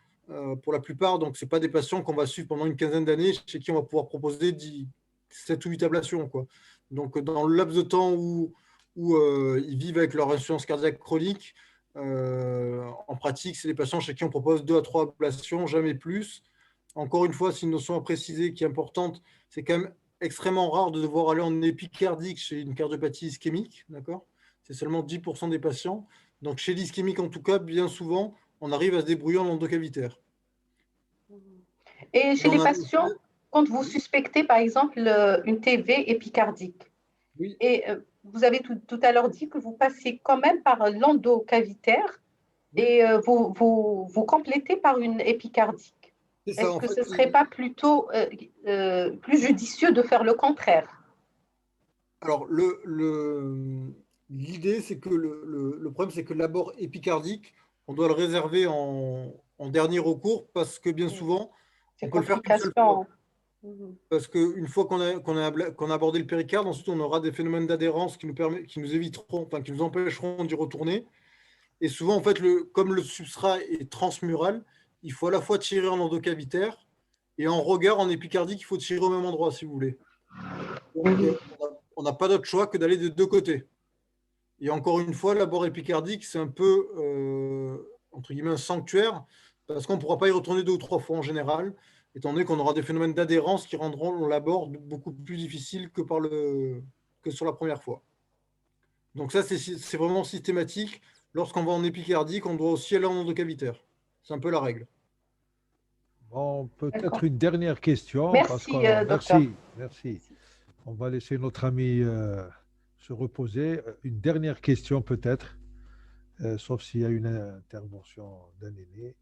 pour la plupart. Donc, ce n'est pas des patients qu'on va suivre pendant une quinzaine d'années, chez qui on va pouvoir proposer 7 ou 8 ablations, quoi. Donc, dans le laps de temps où ils vivent avec leur insuffisance cardiaque chronique, en pratique, c'est des patients chez qui on propose 2 à 3 ablations, jamais plus. Encore une fois, c'est une notion à préciser qui est importante. C'est quand même extrêmement rare de devoir aller en épicardique chez une cardiopathie ischémique, d'accord? C'est seulement 10% des patients. Donc, chez l'ischémique, en tout cas, bien souvent, on arrive à se débrouiller en endocavitaire. Et chez les patients, quand vous suspectez, par exemple, une TV épicardique, oui. Et vous avez tout à l'heure dit que vous passez quand même par l'endocavitaire et vous complétez par une épicardique. Est-ce que ce ne serait pas plutôt plus judicieux de faire le contraire? Alors, l'idée, c'est que le problème, c'est que l'abord épicardique, on doit le réserver en dernier recours parce que bien souvent, on peut le faire qu'une seule fois. Parce qu'une fois qu'on a abordé le péricarde, ensuite on aura des phénomènes d'adhérence qui nous éviteront, enfin qui nous empêcheront d'y retourner. Et souvent, en fait, comme le substrat est transmural, il faut à la fois tirer en endocavitaire et en regard en épicardique, il faut tirer au même endroit, si vous voulez. Donc, on n'a pas d'autre choix que d'aller de deux côtés. Et encore une fois, l'abord épicardique, c'est un peu, entre guillemets, un sanctuaire, parce qu'on ne pourra pas y retourner 2 ou 3 fois en général, étant donné qu'on aura des phénomènes d'adhérence qui rendront l'abord beaucoup plus difficile que sur la première fois. Donc ça, c'est vraiment systématique. Lorsqu'on va en épicardique, on doit aussi aller en endocavitaire. C'est un peu la règle. Bon, peut-être une dernière question. Merci, docteur. Merci. On va laisser notre ami se reposer. Une dernière question peut-être, sauf s'il y a une intervention d'un aîné,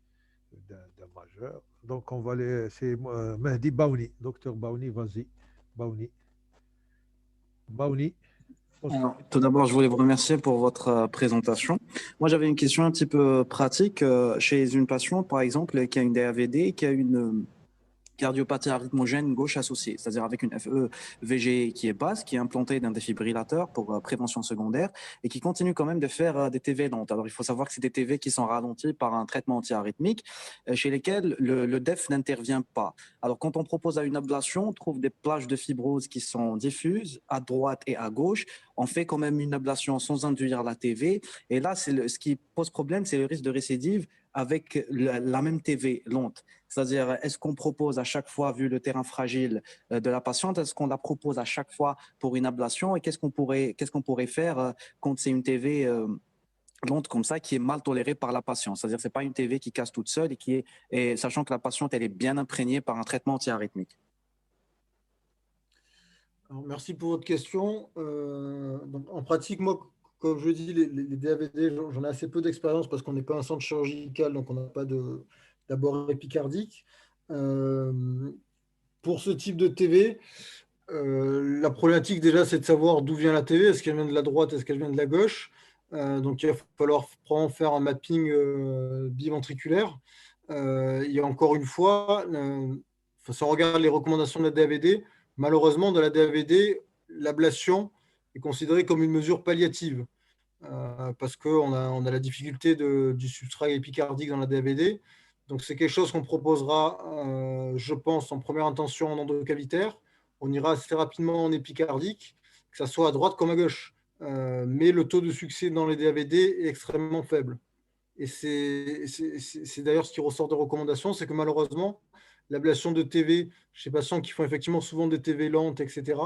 d'un majeur. Donc, on va laisser Mehdi Baouni. Docteur Baouni, vas-y. Baouni. Alors, tout d'abord, je voulais vous remercier pour votre présentation. Moi, j'avais une question un petit peu pratique. Chez une patiente, par exemple, qui a une DAVD, qui a une cardiopathie arythmogène gauche associée, c'est-à-dire avec une FEVG qui est basse, qui est implantée d'un défibrillateur pour prévention secondaire et qui continue quand même de faire des TV lentes. Alors, il faut savoir que c'est des TV qui sont ralentis par un traitement antiarythmique chez lesquels le DEF n'intervient pas. Alors, quand on propose à une ablation, on trouve des plages de fibrose qui sont diffuses à droite et à gauche. On fait quand même une ablation sans induire la TV. Et là, ce qui pose problème, c'est le risque de récidive avec la même TV lente. C'est-à-dire, est-ce qu'on propose à chaque fois, vu le terrain fragile de la patiente, est-ce qu'on la propose à chaque fois pour une ablation et qu'est-ce qu'on pourrait faire quand c'est une TV lente comme ça qui est mal tolérée par la patiente? C'est-à-dire, ce n'est pas une TV qui casse toute seule et sachant que la patiente elle est bien imprégnée par un traitement antiarythmique. Alors, merci pour votre question. Donc, en pratique, moi, comme je dis, les DAVD, j'en ai assez peu d'expérience parce qu'on n'est pas un centre chirurgical, donc on n'a pas d'abord épicardique. Pour ce type de TV, la problématique déjà, c'est de savoir d'où vient la TV. Est-ce qu'elle vient de la droite, est-ce qu'elle vient de la gauche? Donc, il va falloir faire un mapping biventriculaire. Et encore une fois, si on regarde les recommandations de la DAVD, malheureusement, dans la DAVD, l'ablation est considérée comme une mesure palliative parce qu'on a la difficulté du substrat épicardique dans la DAVD. Donc, c'est quelque chose qu'on proposera, je pense, en première intention en endocavitaire. On ira assez rapidement en épicardique, que ce soit à droite comme à gauche. Mais le taux de succès dans les DAVD est extrêmement faible. Et c'est d'ailleurs ce qui ressort des recommandations, c'est que malheureusement, l'ablation de TV chez patients qui font effectivement souvent des TV lentes, etc.,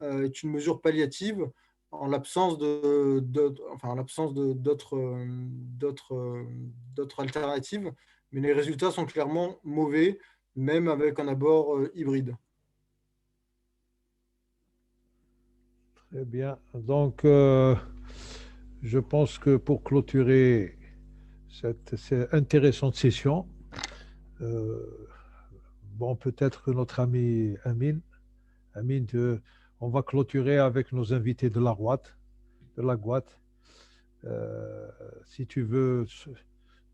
est une mesure palliative en l'absence d'autres alternatives. Mais les résultats sont clairement mauvais, même avec un abord hybride. Très bien. Donc, je pense que pour clôturer cette intéressante session, bon, peut-être que notre ami Amine, on va clôturer avec nos invités de la Guat. Si tu veux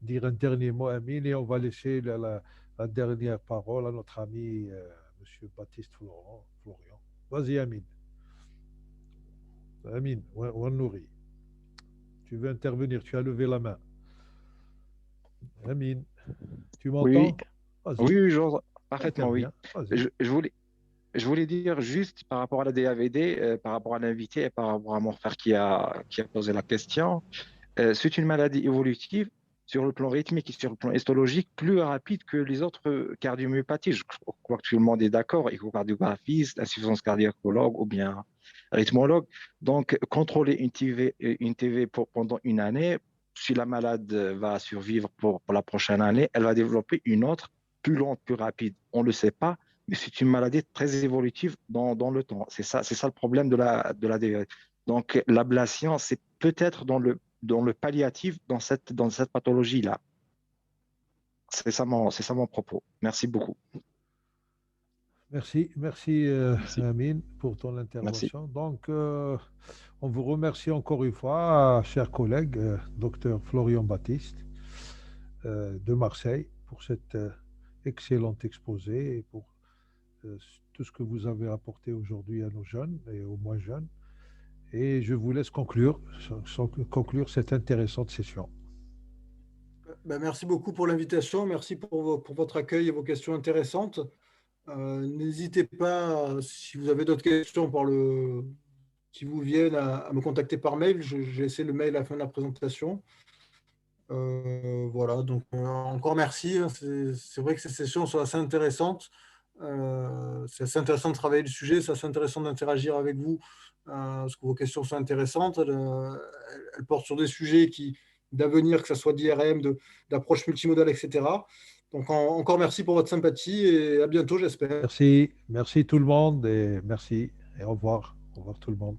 dire un dernier mot, Amine, et on va laisser la dernière parole à notre ami Monsieur Baptiste Florian. Vas-y, Amine. Alors, merci pour votre question. Donc, en pratique, moi, comme je dis, les DAVD, j'en ai assez peu d'expérience parce qu'on n'est pas un centre chirurgical, donc on n'a pas de d'abord épicardique. Mais pour ce type de TV, la problématique déjà, c'est de savoir d'où vient la TV. Est-ce qu'elle vient de la droite, est-ce qu'elle vient de la gauche? Donc, il va falloir faire un mapping biventriculaire. Et encore une fois, Amin, Wannouri. Tu veux intervenir, tu as levé la main. Amin, tu Oui, m'entends? Vas-y, oui, genre, parfaitement, oui. interviens. Vas-y. Je voulais dire juste par rapport à la DAVD, par rapport à l'invité et par rapport à mon frère qui a posé la question, c'est une maladie évolutive sur le plan rythmique et sur le plan histologique plus rapide que les autres cardiomyopathies. Je crois que tout le monde est d'accord, échocardiographiste, insuffisance cardiacologue ou bien rythmologue. Donc, contrôler une TV pendant une année, si la malade va survivre pour la prochaine année, elle va développer une autre plus lente, plus rapide. On ne le sait pas, mais c'est une maladie très évolutive dans le temps. C'est ça le problème de la DVT. Donc, l'ablation, c'est peut-être dans le palliatif, dans cette pathologie-là. C'est ça mon propos. Merci beaucoup. Merci, Merci. Amin, pour ton Merci. intervention. Donc, on vous remercie encore une fois, chers collègues, docteur Florian Baptiste de Marseille, pour cet excellent exposé et pour tout ce que vous avez apporté aujourd'hui à nos jeunes et aux moins jeunes. Et je vous laisse conclure cette intéressante session. Ben, merci beaucoup pour l'invitation, merci pour votre accueil et vos questions intéressantes. N'hésitez pas, si vous avez d'autres questions qui vous viennent, à me contacter par mail. J'ai laissé le mail à la fin de la présentation. Voilà, donc encore merci. C'est vrai que ces sessions sont assez intéressantes. C'est assez intéressant de travailler le sujet, c'est assez intéressant d'interagir avec vous, parce que vos questions sont intéressantes. Elles portent sur des sujets d'avenir, que ce soit d'IRM, d'approche multimodale, etc. Donc encore merci pour votre sympathie et à bientôt, j'espère. Merci tout le monde et merci et au revoir tout le monde.